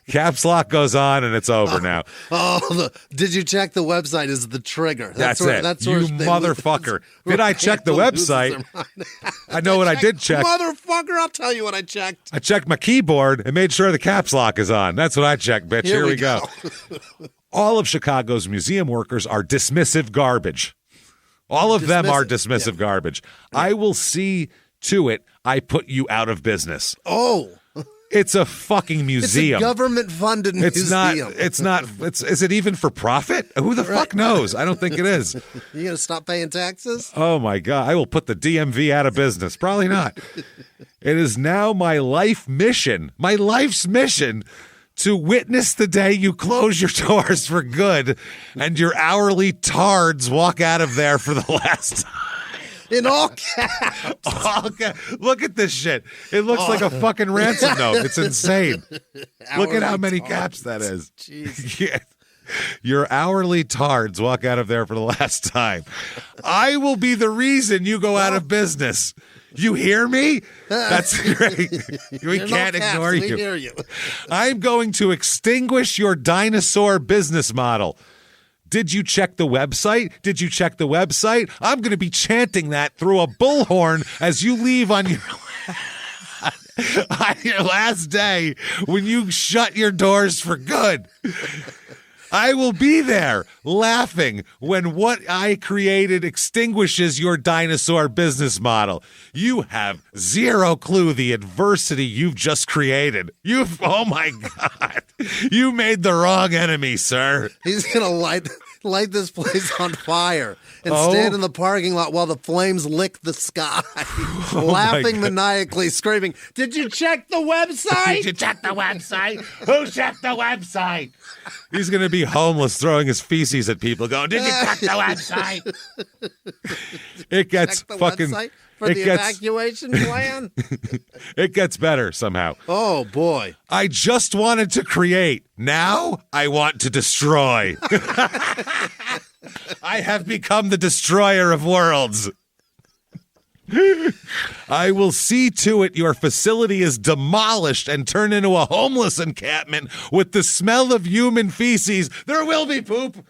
Caps lock goes on, and it's over now. Did you check the website is the trigger. That's where, it. That's you where motherfucker. Did I check the website? I know what I did check. Motherfucker, I'll tell you what I checked. I checked my keyboard and made sure the caps lock is on. That's what I checked, bitch. Here we go. All of Chicago's museum workers are dismissive garbage. All of them are dismissive garbage. I will see to it I put you out of business. Oh. It's a fucking museum. It's a government-funded museum. Is it even for profit? Who the fuck knows? I don't think it is. You going to stop paying taxes? Oh, my God. I will put the DMV out of business. Probably not. It is now my life's mission, to witness the day you close your doors for good and your hourly tards walk out of there for the last time. In all caps. Look at this shit. It looks like a fucking ransom note. It's insane. Look at how many caps that is. Jeez. Yeah. Your hourly tards walk out of there for the last time. I will be the reason you go out of business. You hear me? That's great. We can't ignore you. We hear you. I'm going to extinguish your dinosaur business model. Did you check the website? Did you check the website? I'm going to be chanting that through a bullhorn as you leave on your last day when you shut your doors for good. I will be there laughing when what I created extinguishes your dinosaur business model. You have zero clue the adversity you've just created. Oh my God. You made the wrong enemy, sir. He's going to light this place on fire and stand in the parking lot while the flames lick the sky, laughing maniacally, screaming, "Did you check the website? Did you check the website? Who checked the website?" He's going to be homeless throwing his feces at people going, "Did you check the website?" It gets fucking... website for the evacuation plan? It gets better somehow. Oh, boy. I just wanted to create. Now I want to destroy. I have become the destroyer of worlds. I will see to it your facility is demolished and turned into a homeless encampment with the smell of human feces. There will be poop.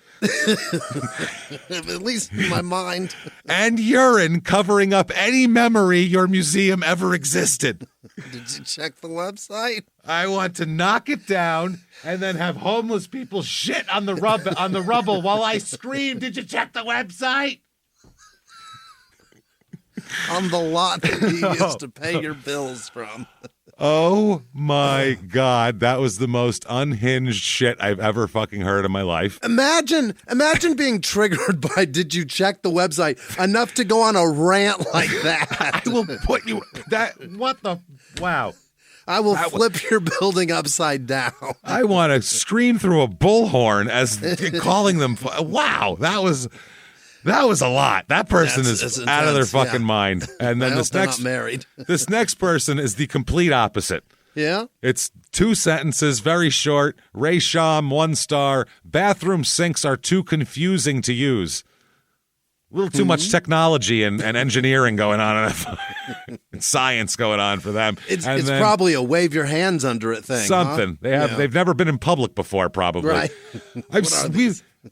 At least in my mind. And urine covering up any memory your museum ever existed. Did you check the website? I want to knock it down and then have homeless people shit on the rubble while I scream, "Did you check the website?" On the lot that you used to pay your bills from. Oh my God, that was the most unhinged shit I've ever fucking heard in my life. Imagine being triggered by "Did you check the website?" enough to go on a rant like that. I will put you wow. I will flip your building upside down. I want to scream through a bullhorn as calling them. Wow, that was a lot. That person is out of their fucking mind. And then not married. This next person is the complete opposite. Yeah? It's 2 sentences, very short. Ray Sham, 1 star. Bathroom sinks are too confusing to use. A little too much technology and engineering going on, and science going on for them. It's probably a wave your hands under it thing. Something. Huh? They've never been in public before, probably. Right.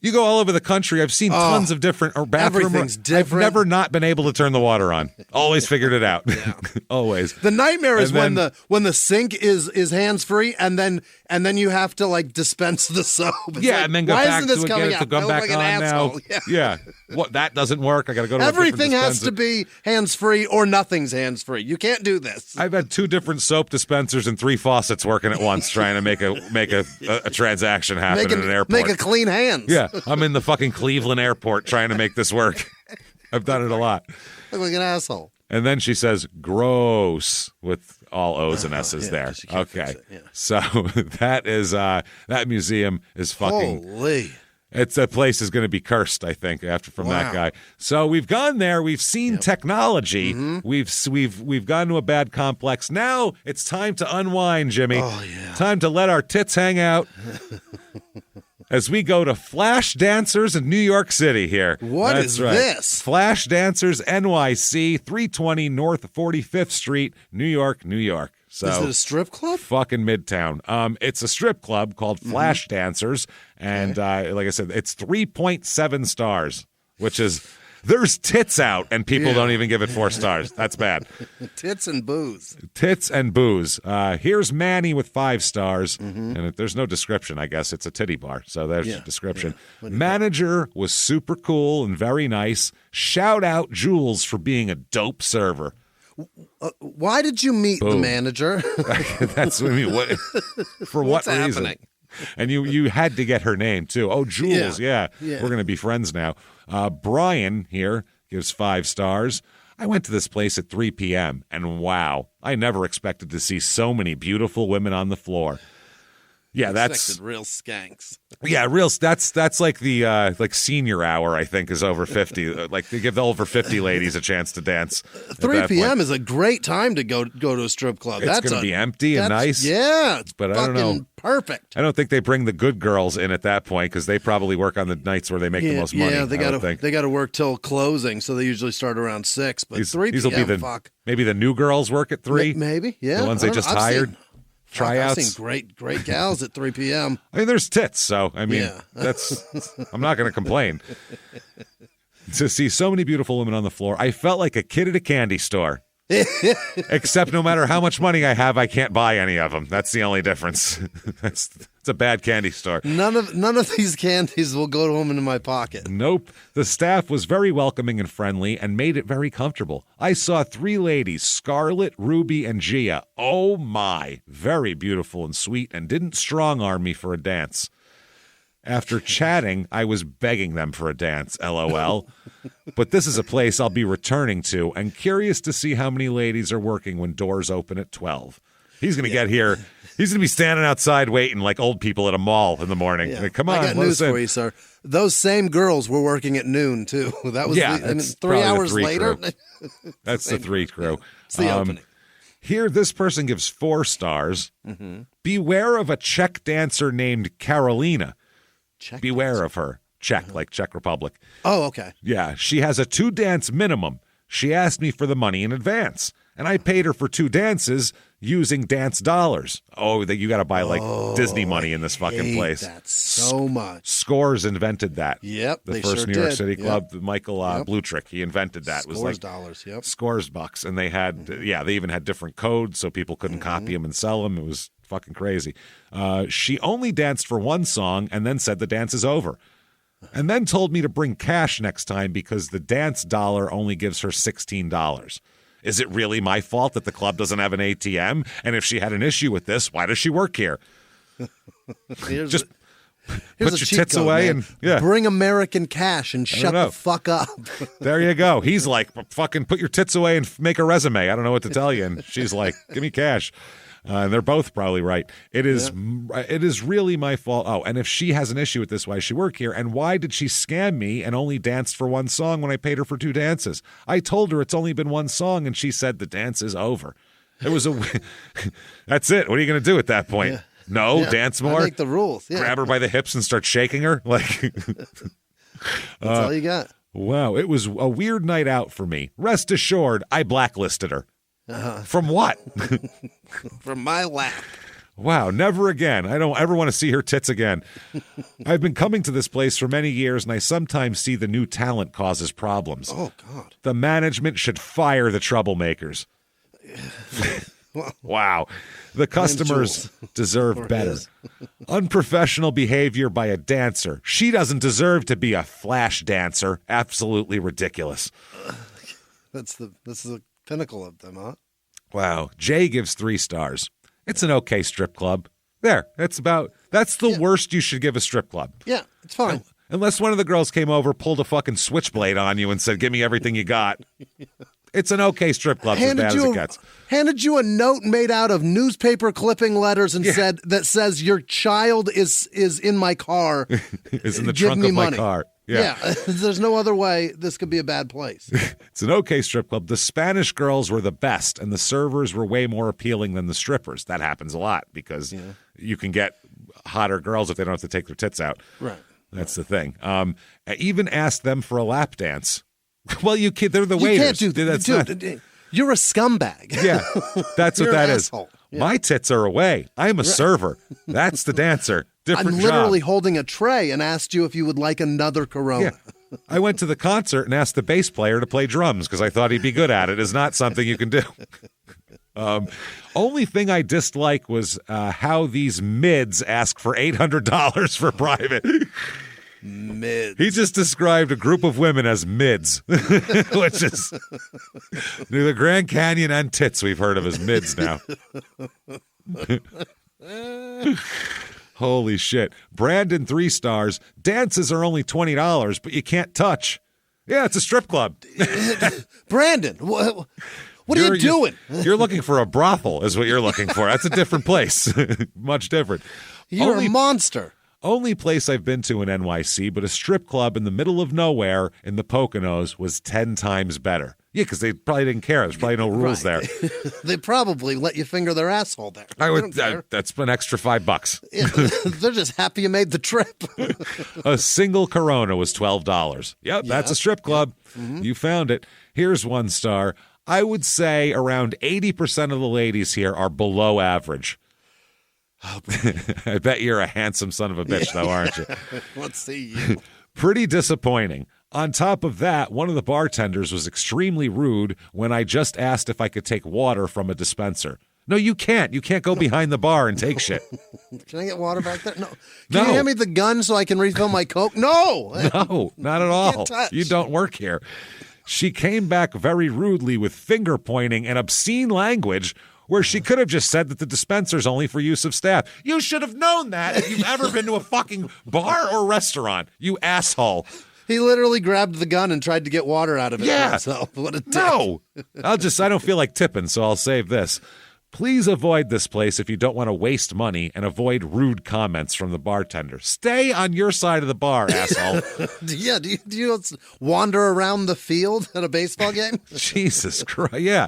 You go all over the country. I've seen tons of different bathroom. Everything's different. I've never not been able to turn the water on. Always figured it out. Yeah. Always. The nightmare is when the sink is hands free and then you have to like dispense the soap. It's and then go back to it, get it to come back like on an now. asshole. Yeah. What, that doesn't work. I got to go to everything a has to be hands free or nothing's hands free. You can't do this. I've had 2 different soap dispensers and 3 faucets working at once, trying to make a transaction happen in an airport. Make a clean hands. Yeah, I'm in the fucking Cleveland airport trying to make this work. I've done it a lot. Look like an asshole. And then she says, "Gross," with all O's and S's there. Okay. So that museum is fucking. Holy. That place is going to be cursed, I think, from that guy. So we've gone there. We've seen technology. Mm-hmm. We've gone to a bad complex. Now it's time to unwind, Jimmy. Oh, yeah. Time to let our tits hang out. As we go to Flash Dancers in New York City here. What is this? Flash Dancers NYC, 320 North 45th Street, New York, New York. So, is it a strip club? Fucking Midtown. It's a strip club called Flash Dancers, and like I said, it's 3.7 stars, which is there's tits out, and people don't even give it 4 stars. That's bad. Tits and booze. Tits and booze. Here's Manny with 5 stars, and there's no description. I guess it's a titty bar, so there's the description. Yeah. Manager was super cool and very nice. Shout out Jules for being a dope server. Why did you meet the manager? That's what I mean. For what reason? Happening? And you had to get her name too. Oh, Jules, yeah. We're going to be friends now. Brian here gives 5 stars. I went to this place at 3 p.m. and wow, I never expected to see so many beautiful women on the floor. Yeah, that's real skanks. Yeah, real. That's like the like senior hour. I think is over 50. Like they give the over 50 ladies a chance to dance. 3 p.m. is a great time to go to a strip club. It's going to be empty and nice. Yeah, it's but I don't know. Perfect. I don't think they bring the good girls in at that point because they probably work on the nights where they make the most money. Yeah, they got to work till closing, so they usually start around 6. But 3 p.m. Maybe the new girls work at 3. Maybe, yeah. The ones they just hired. Tryouts. I've seen great gals at 3 p.m. I mean, there's tits, so I mean, I'm not going to complain. To see so many beautiful women on the floor, I felt like a kid at a candy store. Except no matter how much money I have, I can't buy any of them. That's the only difference. It's a bad candy store. None of these candies will go home into my pocket. Nope. The staff was very welcoming and friendly and made it very comfortable. I saw 3 ladies, Scarlett, Ruby, and Gia. Oh my, very beautiful and sweet, and didn't strong-arm me for a dance. After chatting, I was begging them for a dance, LOL. But this is a place I'll be returning to and curious to see how many ladies are working when doors open at 12. He's going to get here. He's going to be standing outside waiting like old people at a mall in the morning. Yeah. Like, come on, I got news for you, sir. Those same girls were working at noon, too. That was 3 hours later. That's the 3 crew. It's the opening. Here, this person gives 4 stars. Beware of a Czech dancer named Carolina. Beware of her. Czech, like Czech Republic. Oh, okay. Yeah, she has a 2 dance minimum. She asked me for the money in advance, and I paid her for 2 dances using dance dollars. Oh, you got to buy Disney money in this fucking place. That so much. Scores invented that. Yep, the they first sure New York did. City club, Yep. Michael Blutrick, he invented that. Scores it was dollars. Yep. Scores bucks, and they had they even had different codes so people couldn't copy them and sell them. It was fucking crazy. She only danced for 1 song and then said the dance is over. And then told me to bring cash next time because the dance dollar only gives her $16. Is it really my fault that the club doesn't have an ATM? And if she had an issue with this, why does she work here? Just put your tits code, away man. and bring American cash and shut the fuck up. There you go. He's like, fucking put your tits away and make a resume. I don't know what to tell you. And she's like, give me cash. And they're both probably right. It is really my fault. Oh, and if she has an issue with this, why does she work here? And why did she scam me and only danced for 1 song when I paid her for 2 dances? I told her it's only been 1 song, and she said the dance is over. It was that's it. What are you going to do at that point? Yeah. No, dance more? I make the rules. Yeah. Grab her by the hips and start shaking her? That's all you got. Wow, it was a weird night out for me. Rest assured, I blacklisted her. From what? From my lap. Wow, never again. I don't ever want to see her tits again. I've been coming to this place for many years, and I sometimes see the new talent causes problems. Oh, God. The management should fire the troublemakers. Wow. The customers deserve better. Unprofessional behavior by a dancer. She doesn't deserve to be a flash dancer. Absolutely ridiculous. This is the pinnacle of them, huh? Wow. Jay gives 3 stars. It's an okay strip club. That's the worst you should give a strip club. Yeah, it's fine. Unless one of the girls came over, pulled a fucking switchblade on you and said, give me everything you got. It's an okay strip club, as bad as it gets. Handed you a note made out of newspaper clipping letters and says your child is in my car. Is in the trunk of my car. Yeah. There's no other way this could be a bad place. It's an okay strip club. The Spanish girls were the best, and the servers were way more appealing than the strippers. That happens a lot because you can get hotter girls if they don't have to take their tits out. Right. That's the thing. I even asked them for a lap dance. Well, they're the waiters. You can't do that. You're a scumbag. Yeah, that's what that is. Yeah. My tits are away. I'm a server. That's the dancer. Different I'm literally job. holding a tray and asked you if you would like another Corona. Yeah. I went to the concert and asked the bass player to play drums because I thought he'd be good at it. It's not something you can do. Only thing I dislike was how these mids ask for $800 for private. Mids. He just described a group of women as mids, which is the Grand Canyon and tits we've heard of as mids now. Holy shit. Brandon, 3 stars. Dances are only $20, but you can't touch. Yeah, it's a strip club. Brandon, what are you doing? You're looking for a brothel is what you're looking for. That's a different place. Much different. You're a monster. Only place I've been to in NYC, but a strip club in the middle of nowhere in the Poconos was 10 times better. Yeah, because they probably didn't care. There's probably no rules there. They probably let you finger their asshole there. That's an extra $5. Yeah, they're just happy you made the trip. A single Corona was $12. Yep, that's a strip club. Mm-hmm. You found it. Here's 1 star. I would say around 80% of the ladies here are below average. Oh, I bet you're a handsome son of a bitch, though, aren't you? Let's see you. Pretty disappointing. On top of that, one of the bartenders was extremely rude when I just asked if I could take water from a dispenser. No, you can't. You can't go behind the bar and take shit. Can I get water back there? No. Can you hand me the gun so I can refill my Coke? No. No, not at all. You don't work here. She came back very rudely with finger pointing and obscene language where she could have just said that the dispenser's only for use of staff. You should have known that if you've ever been to a fucking bar or restaurant, you asshole. He literally grabbed the gun and tried to get water out of it for himself. What a dick. No. I don't feel like tipping, so I'll save this. Please avoid this place if you don't want to waste money and avoid rude comments from the bartender. Stay on your side of the bar, asshole. Yeah, do you wander around the field at a baseball game? Jesus Christ, yeah.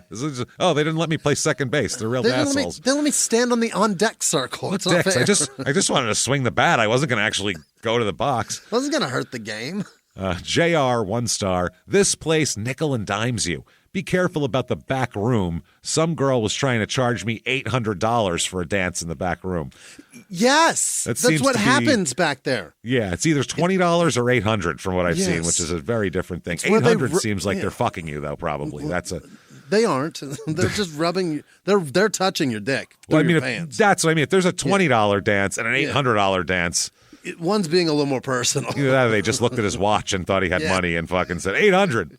Oh, they didn't let me play second base. They're real assholes. They let me stand on the on-deck circle. It's not fair. I just wanted to swing the bat. I wasn't going to actually go to the box. It wasn't going to hurt the game. JR, 1 star. This place nickel and dimes you. Be careful about the back room. Some girl was trying to charge me $800 for a dance in the back room. Yes, that's what happens back there. Yeah, it's either $20 or $800 from what I've seen, which is a very different thing. $800 seems like they're fucking you, though. Probably They aren't. They're just rubbing. They're touching your dick. Well, I mean, your pants. That's what I mean. If there's a $20 dance and an $800 dance. One's being a little more personal. They just looked at his watch and thought he had money and fucking said $800.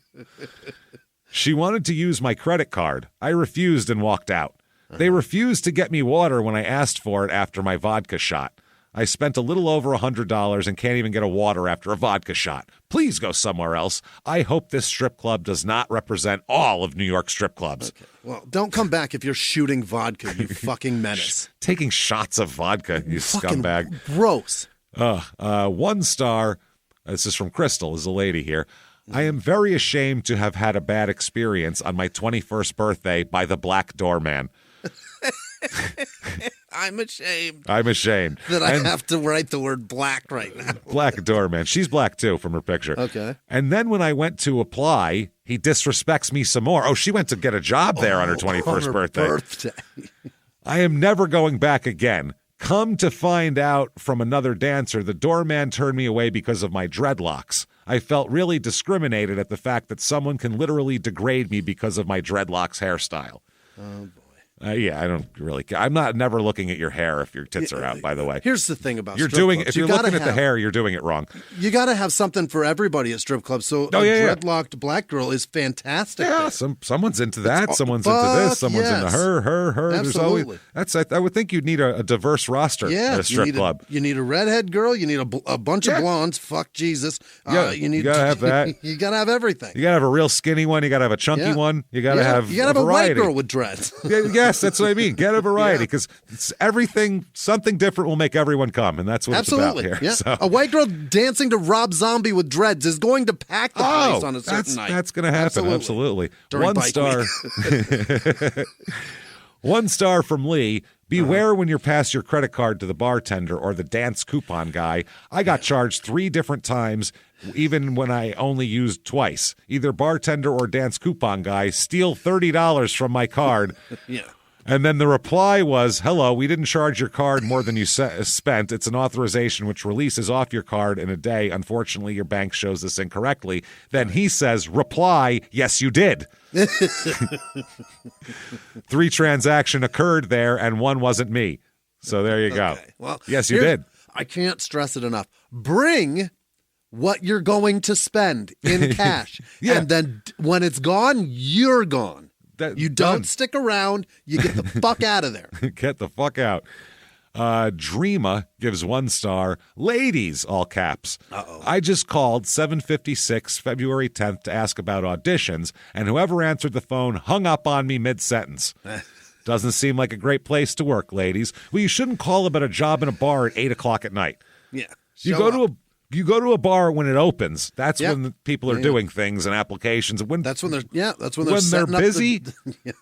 She wanted to use my credit card. I refused and walked out. They refused to get me water when I asked for it after my vodka shot. I spent a little over $100 and can't even get a water after a vodka shot. Please go somewhere else. I hope this strip club does not represent all of New York strip clubs. Okay. Well, don't come back if you're shooting vodka, you fucking menace. Taking shots of vodka, you fucking scumbag. Gross. 1 star. This is from Crystal, is a lady here. I am very ashamed to have had a bad experience on my 21st birthday by the black doorman. I'm ashamed. That I have to write the word black right now. Black doorman. She's black, too, from her picture. Okay. And then when I went to apply, he disrespects me some more. Oh, she went to get a job there on her 21st birthday. I am never going back again. Come to find out from another dancer, the doorman turned me away because of my dreadlocks. I felt really discriminated at the fact that someone can literally degrade me because of my dreadlocks hairstyle. Oh, boy. I don't really care. I'm never looking at your hair if your tits are out, by the way. Here's the thing about strip clubs. If you're looking at the hair, you're doing it wrong. You got to have something for everybody at strip clubs. So dreadlocked black girl is fantastic. Yeah, someone's into that. Someone's into this. Someone's into her. Absolutely. I would think you'd need a diverse roster at a strip club. You need a redhead girl. You need a bunch of blondes. Fuck Jesus. You gotta have that. You gotta have everything. You gotta have a real skinny one. You gotta have a chunky one. You gotta have. You gotta have a variety. white girl with dreads. Yes, that's what I mean. Get a variety because something different will make everyone come, and that's what it's about here. Yeah. So. A white girl dancing to Rob Zombie with dreads is going to pack the place on a certain night. That's going to happen. Absolutely. During 1 star. 1 star from Lee. Beware when you're past your credit card to the bartender or the dance coupon guy. I got charged 3 different times, even when I only used twice. Either bartender or dance coupon guy steal $30 from my card. Yeah. And then the reply was, hello, we didn't charge your card more than you spent. It's an authorization which releases off your card in a day. Unfortunately, your bank shows this incorrectly. Then he says, reply, yes, you did. 3 transaction occurred there, and 1 wasn't me. So there you go. Well, yes, you did. I can't stress it enough. Bring what you're going to spend in cash. And then when it's gone, you're gone. You don't stick around. You get the fuck out of there. Get the fuck out. Dreama gives 1 star. Ladies, all caps. I just called 7:56 February 10th to ask about auditions, and whoever answered the phone hung up on me mid-sentence. Doesn't seem like a great place to work, ladies. Well, you shouldn't call about a job in a bar at 8 o'clock at night. Yeah. You go to a bar when it opens. That's when the people are doing things and applications. That's when they're busy. You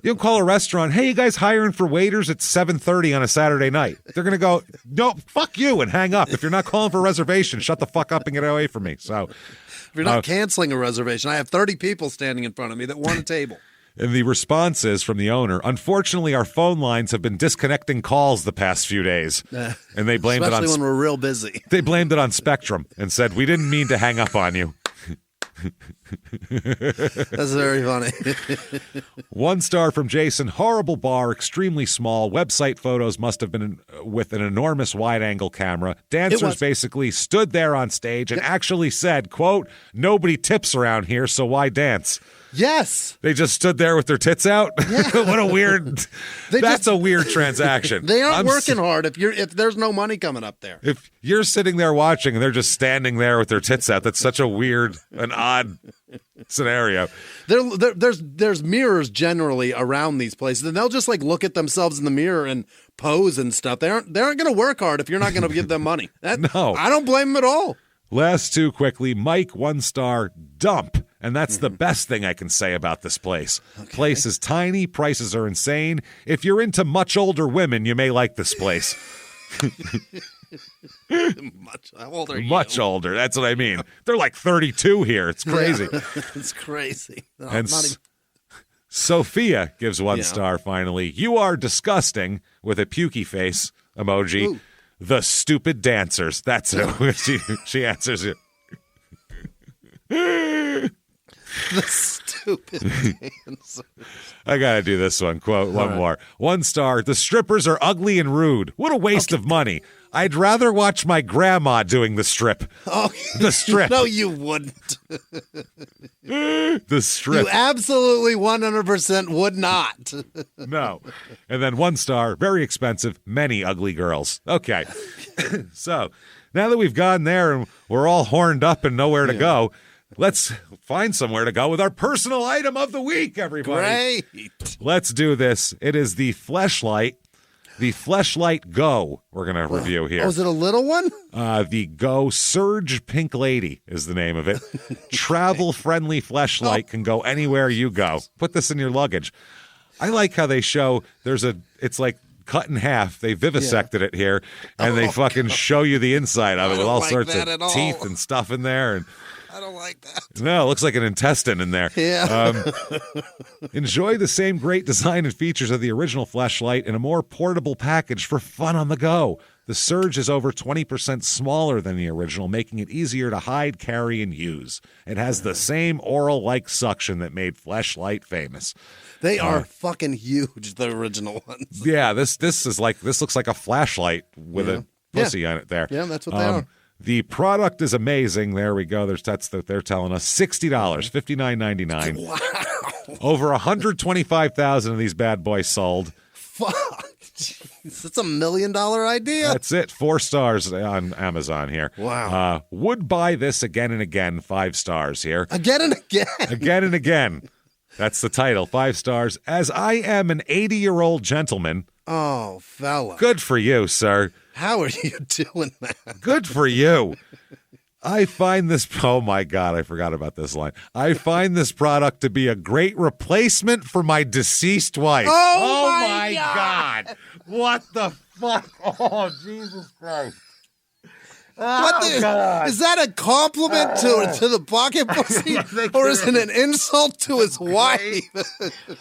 don't call a restaurant, hey, you guys hiring for waiters at 7:30 on a Saturday night. They're going to go, no, fuck you, and hang up. If you're not calling for a reservation, shut the fuck up and get away from me. So, if you're not canceling a reservation, I have 30 people standing in front of me that want a table. And the response is from the owner, unfortunately, our phone lines have been disconnecting calls the past few days. And they blamed it on... Especially when we're real busy. They blamed it on Spectrum and said, we didn't mean to hang up on you. That's very funny. 1 star from Jason. Horrible bar, extremely small. Website photos must have been with an enormous wide-angle camera. Dancers basically stood there on stage and actually said, quote, nobody tips around here, so why dance? Yes. They just stood there with their tits out? Yeah. What a weird... That's a weird transaction. They aren't working hard if there's no money coming up there. If you're sitting there watching and they're just standing there with their tits out, that's such a weird and odd scenario. There's mirrors generally around these places, and they'll just like look at themselves in the mirror and pose and stuff. They aren't going to work hard if you're not going to give them money. No. I don't blame them at all. Last 2 quickly. Mike, 1 star, dump. And that's the best thing I can say about this place. Okay. Place is tiny. Prices are insane. If you're into much older women, you may like this place. How old are you? Much older. That's what I mean. They're like 32 here. It's crazy. Yeah. It's crazy. Sophia gives 1 star finally. You are disgusting with a pukey face emoji. Ooh. The stupid dancers. That's who she answers it. The stupid dancers. I gotta do this one. Quote one more. 1 star. The strippers are ugly and rude. What a waste of money. I'd rather watch my grandma doing the strip. Oh, the strip. No, you wouldn't. The strip. You absolutely 100% would not. No. And then 1 star. Very expensive. Many ugly girls. Okay. So now that we've gone there and we're all horned up and nowhere to go, let's find somewhere to go with our personal item of the week, everybody. Great. Let's do this. It is the Fleshlight. The Fleshlight Go we're going to review here. Oh, is it a little one? The Go Surge Pink Lady is the name of it. Travel-friendly Fleshlight can go anywhere you go. Put this in your luggage. I like how they show it's like cut in half. They vivisected it here, and they fucking show you the inside of it with all sorts of teeth and stuff in there. And I don't like that. no, it looks like an intestine in there. Yeah. Enjoy the same great design and features of the original Fleshlight in a more portable package for fun on the go. The Surge is over 20% smaller than the original, making it easier to hide, carry, and use. It has the same oral-like suction that made Fleshlight famous. They are fucking huge, the original ones. Yeah, this looks like a flashlight with a pussy on it there. Yeah, that's what they are. The product is amazing. There we go. That's that they're telling us. $60, $59.99. Wow. Over 125,000 of these bad boys sold. Fuck. Jeez, that's $1 million idea. That's it. 4 stars on Amazon here. Wow. Would buy this again and again. 5 stars here. Again and again. Again and again. That's the title. 5 stars. As I am an 80-year-old gentleman. Oh, fella. Good for you, sir. How are you doing that? Good for you. I find this, oh my God, I forgot about this line. I find this product to be a great replacement for my deceased wife. Oh my God. What the fuck? Oh, Jesus Christ. God. Is that a compliment to the pocket pussy, or is it an insult to his wife?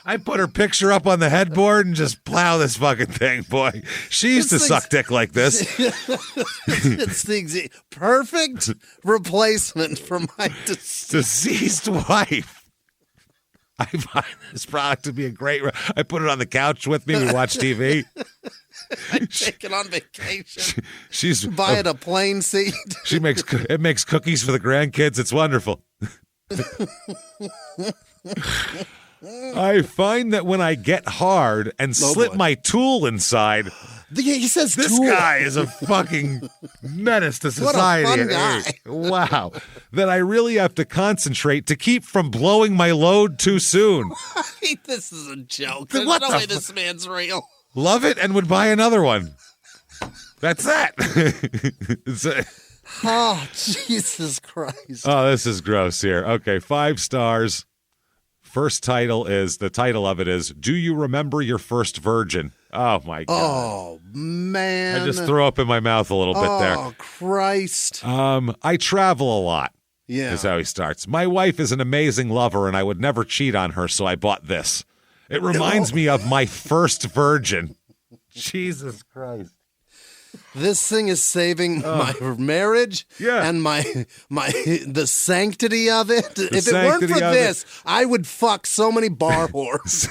I put her picture up on the headboard and just plow this fucking thing, boy. She used to suck dick like this. It's the perfect replacement for my deceased wife. I find this product to be a great. I put it on the couch with me. We watch TV. I take it on vacation. She's buy it a plane seat. It makes cookies for the grandkids. It's wonderful. I find that when I get hard and slip my tool inside, he says this guy is a fucking menace to society. What a fun guy. Wow. That I really have to concentrate to keep from blowing my load too soon. This is a joke. There's no way this man's real. Love it and would buy another one. That's that. Oh, Jesus Christ. Oh, this is gross here. Okay, 5 stars. First title the title of it is, Do You Remember Your First Virgin? Oh, my God. Oh, man. I just threw up in my mouth a little bit there. Oh, Christ. I travel a lot. Yeah. Is how he starts. My wife is an amazing lover, and I would never cheat on her, so I bought this. It reminds me of my first virgin. Jesus Christ. This thing is saving my marriage and the sanctity of it. If it weren't for this, I would fuck so many bar whores.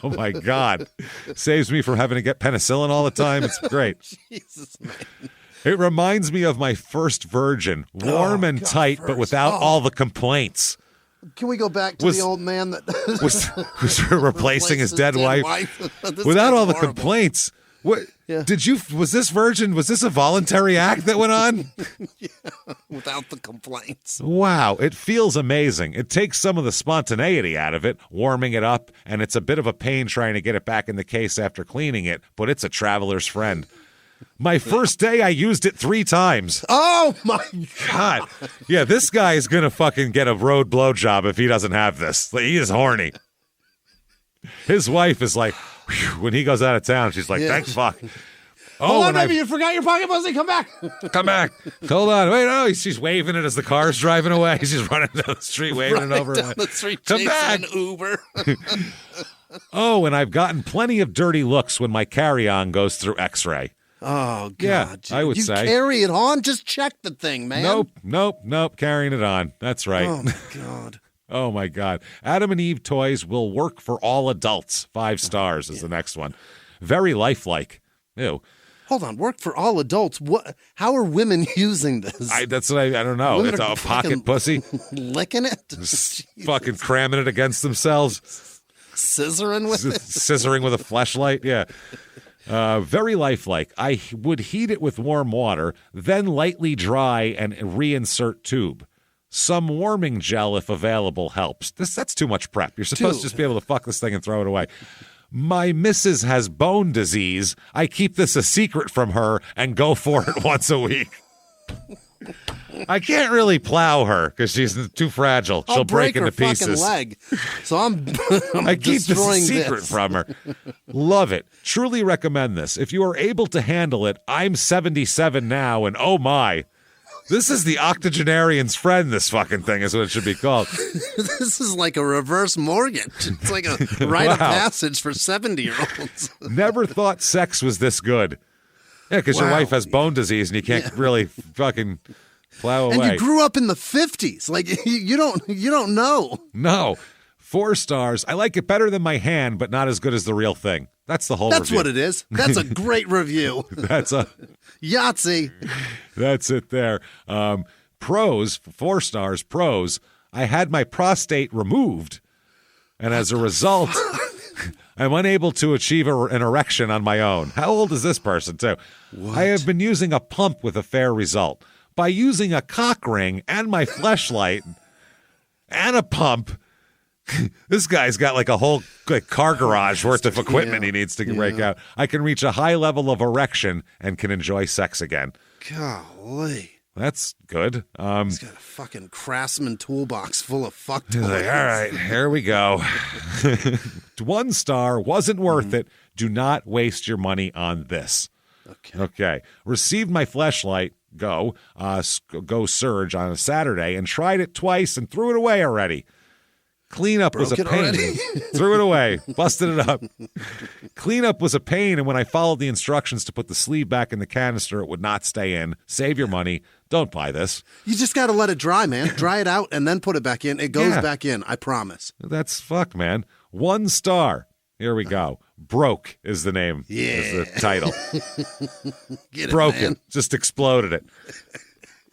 Oh, my God. Saves me from having to get penicillin all the time. It's great. Jesus, man. It reminds me of my first virgin. Warm and tight, but without all the complaints. Can we go back to the old man that was replacing his dead wife? Without all the complaints. What was this virgin? Was this a voluntary act that went on? Yeah, without the complaints. Wow, it feels amazing. It takes some of the spontaneity out of it, warming it up, and it's a bit of a pain trying to get it back in the case after cleaning it, but it's a traveler's friend. My first day, I used it 3 times. Oh, my God. Yeah, this guy is going to fucking get a road blowjob if he doesn't have this. He is horny. His wife is like, whew, when he goes out of town, she's like, thank fuck. Hold on, baby, you forgot your pocket pussy. Come back. Come back. Hold on. Wait, no, she's waving it as the car's driving away. She's running down the street, waving it over. Down the street, come back. An Uber. Oh, and I've gotten plenty of dirty looks when my carry-on goes through X-ray. Oh, God. Yeah, I would say. You carry it on? Just check the thing, man. Nope. Carrying it on. That's right. Oh, my God. Oh, my God. Adam and Eve toys will work for all adults. 5 stars is the next one. Very lifelike. Ew. Hold on. Work for all adults. What? How are women using this? I don't know. Women It's are a pocket pussy. Licking it? Fucking cramming it against themselves. Scissoring with it? Scissoring with a fleshlight. Yeah. Very lifelike. I would heat it with warm water, then lightly dry and reinsert tube. Some warming gel, if available, helps. That's too much prep. You're supposed to just be able to fuck this thing and throw it away. My missus has bone disease. I keep this a secret from her and go for it once a week. I can't really plow her because she's too fragile. She'll break into pieces. Leg. So I'm I keep this a secret this. from her. Love it. Truly recommend this. If you are able to handle it, I'm 77 now, and oh my. This is the octogenarian's friend, this fucking thing is what it should be called. This is like a reverse mortgage. It's like a rite of passage for 70-year-olds. Never thought sex was this good. Yeah, because your wife has bone disease and you can't really fucking plow away. And you grew up in the 50s. Like, you don't know. No. 4 stars. I like it better than my hand, but not as good as the real thing. That's the whole That's review. what it is. That's a great review. That's a... Yahtzee. That's it there. Pros, 4 stars, pros. I had my prostate removed, and as a result, I'm unable to achieve an erection on my own. How old is this person, too? What? I have been using a pump with a fair result. By using a cock ring and my fleshlight and a pump, this guy's got like a whole car garage worth of equipment he needs to break out. I can reach a high level of erection and can enjoy sex again. Golly. That's good. He's got a fucking Craftsman toolbox full of fuck toys. Like, all right, here we go. 1 star, wasn't worth it. Do not waste your money on this. Okay. Received my fleshlight, go Surge on a Saturday and tried it twice and threw it away already. Cleanup was a pain. Threw it away. Busted it up. Cleanup was a pain, and when I followed the instructions to put the sleeve back in the canister, it would not stay in. Save your money. Don't buy this. You just got to let it dry, man. Dry it out and then put it back in. It goes back in. I promise. That's fuck, man. 1 star. Here we go. Broke is the name. Is the title. Get it, Broken. Man. Just exploded it.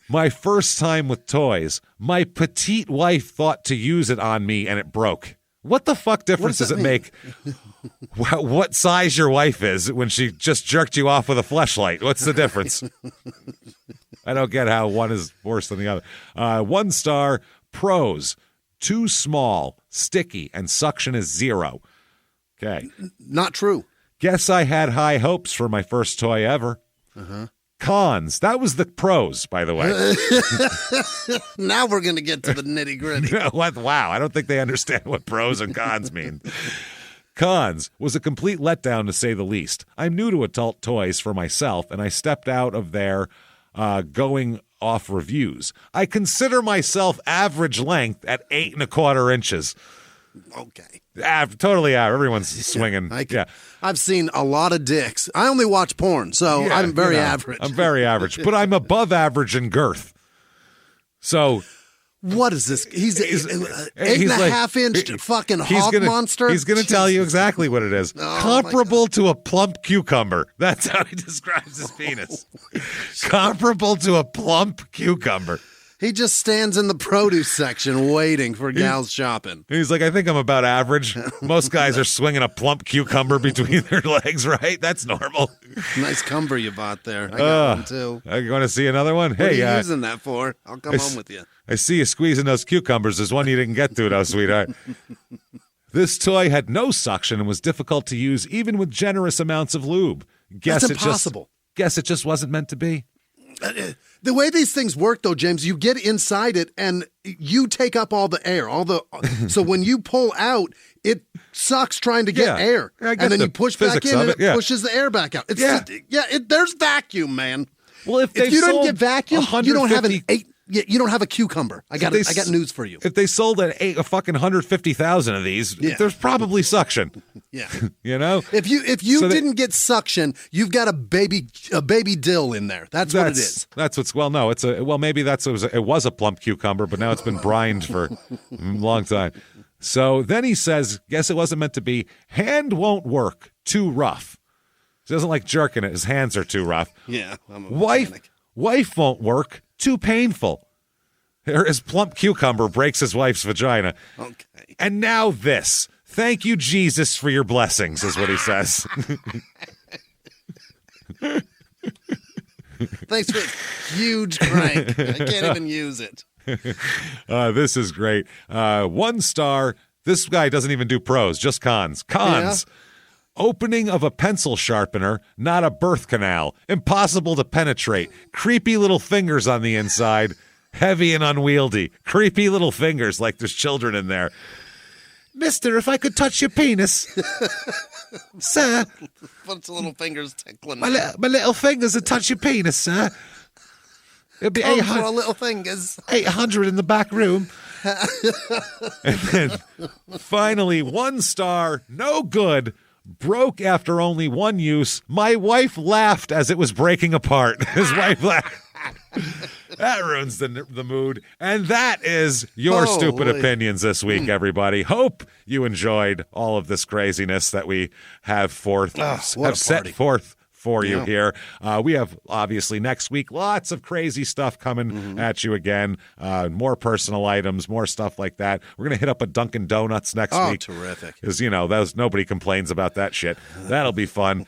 My first time with toys, my petite wife thought to use it on me and it broke. What the fuck difference does it make what size your wife is when she just jerked you off with a fleshlight? What's the difference? I don't get how one is worse than the other. 1 star, pros, too small, sticky, and suction is 0. Okay. Not true. Guess I had high hopes for my first toy ever. Cons. That was the pros, by the way. Now we're going to get to the nitty gritty. Wow. I don't think they understand what pros and cons mean. Cons was a complete letdown, to say the least. I'm new to adult toys for myself, and I stepped out of there going off reviews. I consider myself average length at 8 1/4 inches. Okay. Totally average. Everyone's swinging. I've seen a lot of dicks. I only watch porn, so I'm very average. I'm very average, but I'm above average in girth. So what is this? He's 8.5 inch fucking hog monster. He's going to tell you exactly what it is. Comparable to a plump cucumber. That's how he describes his penis. Comparable to a plump cucumber. He just stands in the produce section waiting for gals shopping. He's like, I think I'm about average. Most guys are swinging a plump cucumber between their legs, right? That's normal. Nice cumber you bought there. I got one, too. You want to see another one? What are you using that for? I'll come home with you. I see you squeezing those cucumbers. There's one you didn't get to, though, sweetheart. This toy had no suction and was difficult to use, even with generous amounts of lube. That's impossible. Guess it just wasn't meant to be. The way these things work, though, James, you get inside it and you take up all the air. So when you pull out, it sucks trying to get air. And then you push back in and it pushes the air back out. There's vacuum, man. Well, if you don't get vacuum, you don't have you don't have a cucumber. I got news for you. If they sold a fucking 150,000 of these, there's probably suction. Yeah. You know? If you didn't get suction, you've got a baby dill in there. That's what it is. That's what's maybe it was a plump cucumber, but now it's been brined for a long time. So then he says, guess it wasn't meant to be. Hand won't work. Too rough. He doesn't like jerking it. His hands are too rough. Yeah. I'm a mechanic. Wife won't work. Too painful. His plump cucumber breaks his wife's vagina. Okay. And now this. Thank you, Jesus, for your blessings, is what he says. Thanks for this huge crank. I can't even use it. This is great. 1 star. This guy doesn't even do pros, just cons. Cons. Yeah. Opening of a pencil sharpener, not a birth canal. Impossible to penetrate. Creepy little fingers on the inside. Heavy and unwieldy. Creepy little fingers like there's children in there. Mister, if I could touch your penis. Sir. What's the little fingers tickling? My little fingers would touch your penis, sir. It'd be 800 little fingers. 800 in the back room. And then finally, 1 star, no good. Broke after only 1 use. My wife laughed as it was breaking apart. His wife laughed. That ruins the mood. And that is your stupid opinions this week, everybody. Hope you enjoyed all of this craziness that we have set forth for you here. We have, obviously, next week, lots of crazy stuff coming at you again. More personal items, more stuff like that. We're going to hit up a Dunkin' Donuts next week. Oh, terrific. Because, nobody complains about that shit. That'll be fun.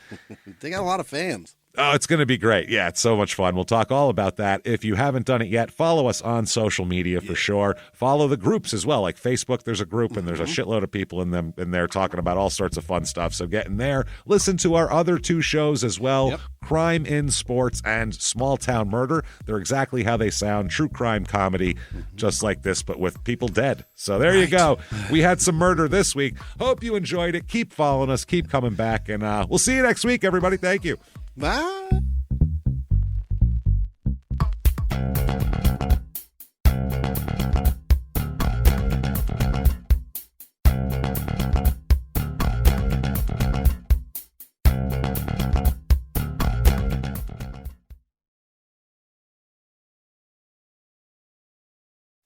They got a lot of fans. Oh, it's going to be great. Yeah, it's so much fun. We'll talk all about that. If you haven't done it yet, follow us on social media for sure. Follow the groups as well. Like Facebook, there's a group, and there's a shitload of people in there talking about all sorts of fun stuff. So get in there. Listen to our other 2 shows as well, Crime in Sports and Small Town Murder. They're exactly how they sound. True crime comedy, just like this, but with people dead. So there you go. We had some murder this week. Hope you enjoyed it. Keep following us. Keep coming back. And we'll see you next week, everybody. Thank you. Bye.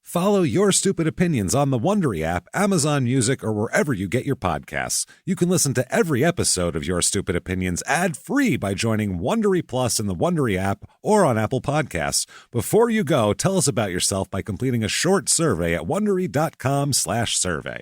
Follow Your Stupid Opinions on the Wondery app, Amazon Music, or wherever you get your podcasts. You can listen to every episode of Your Stupid Opinions ad-free by joining Wondery Plus in the Wondery app or on Apple Podcasts. Before you go, tell us about yourself by completing a short survey at Wondery.com/survey.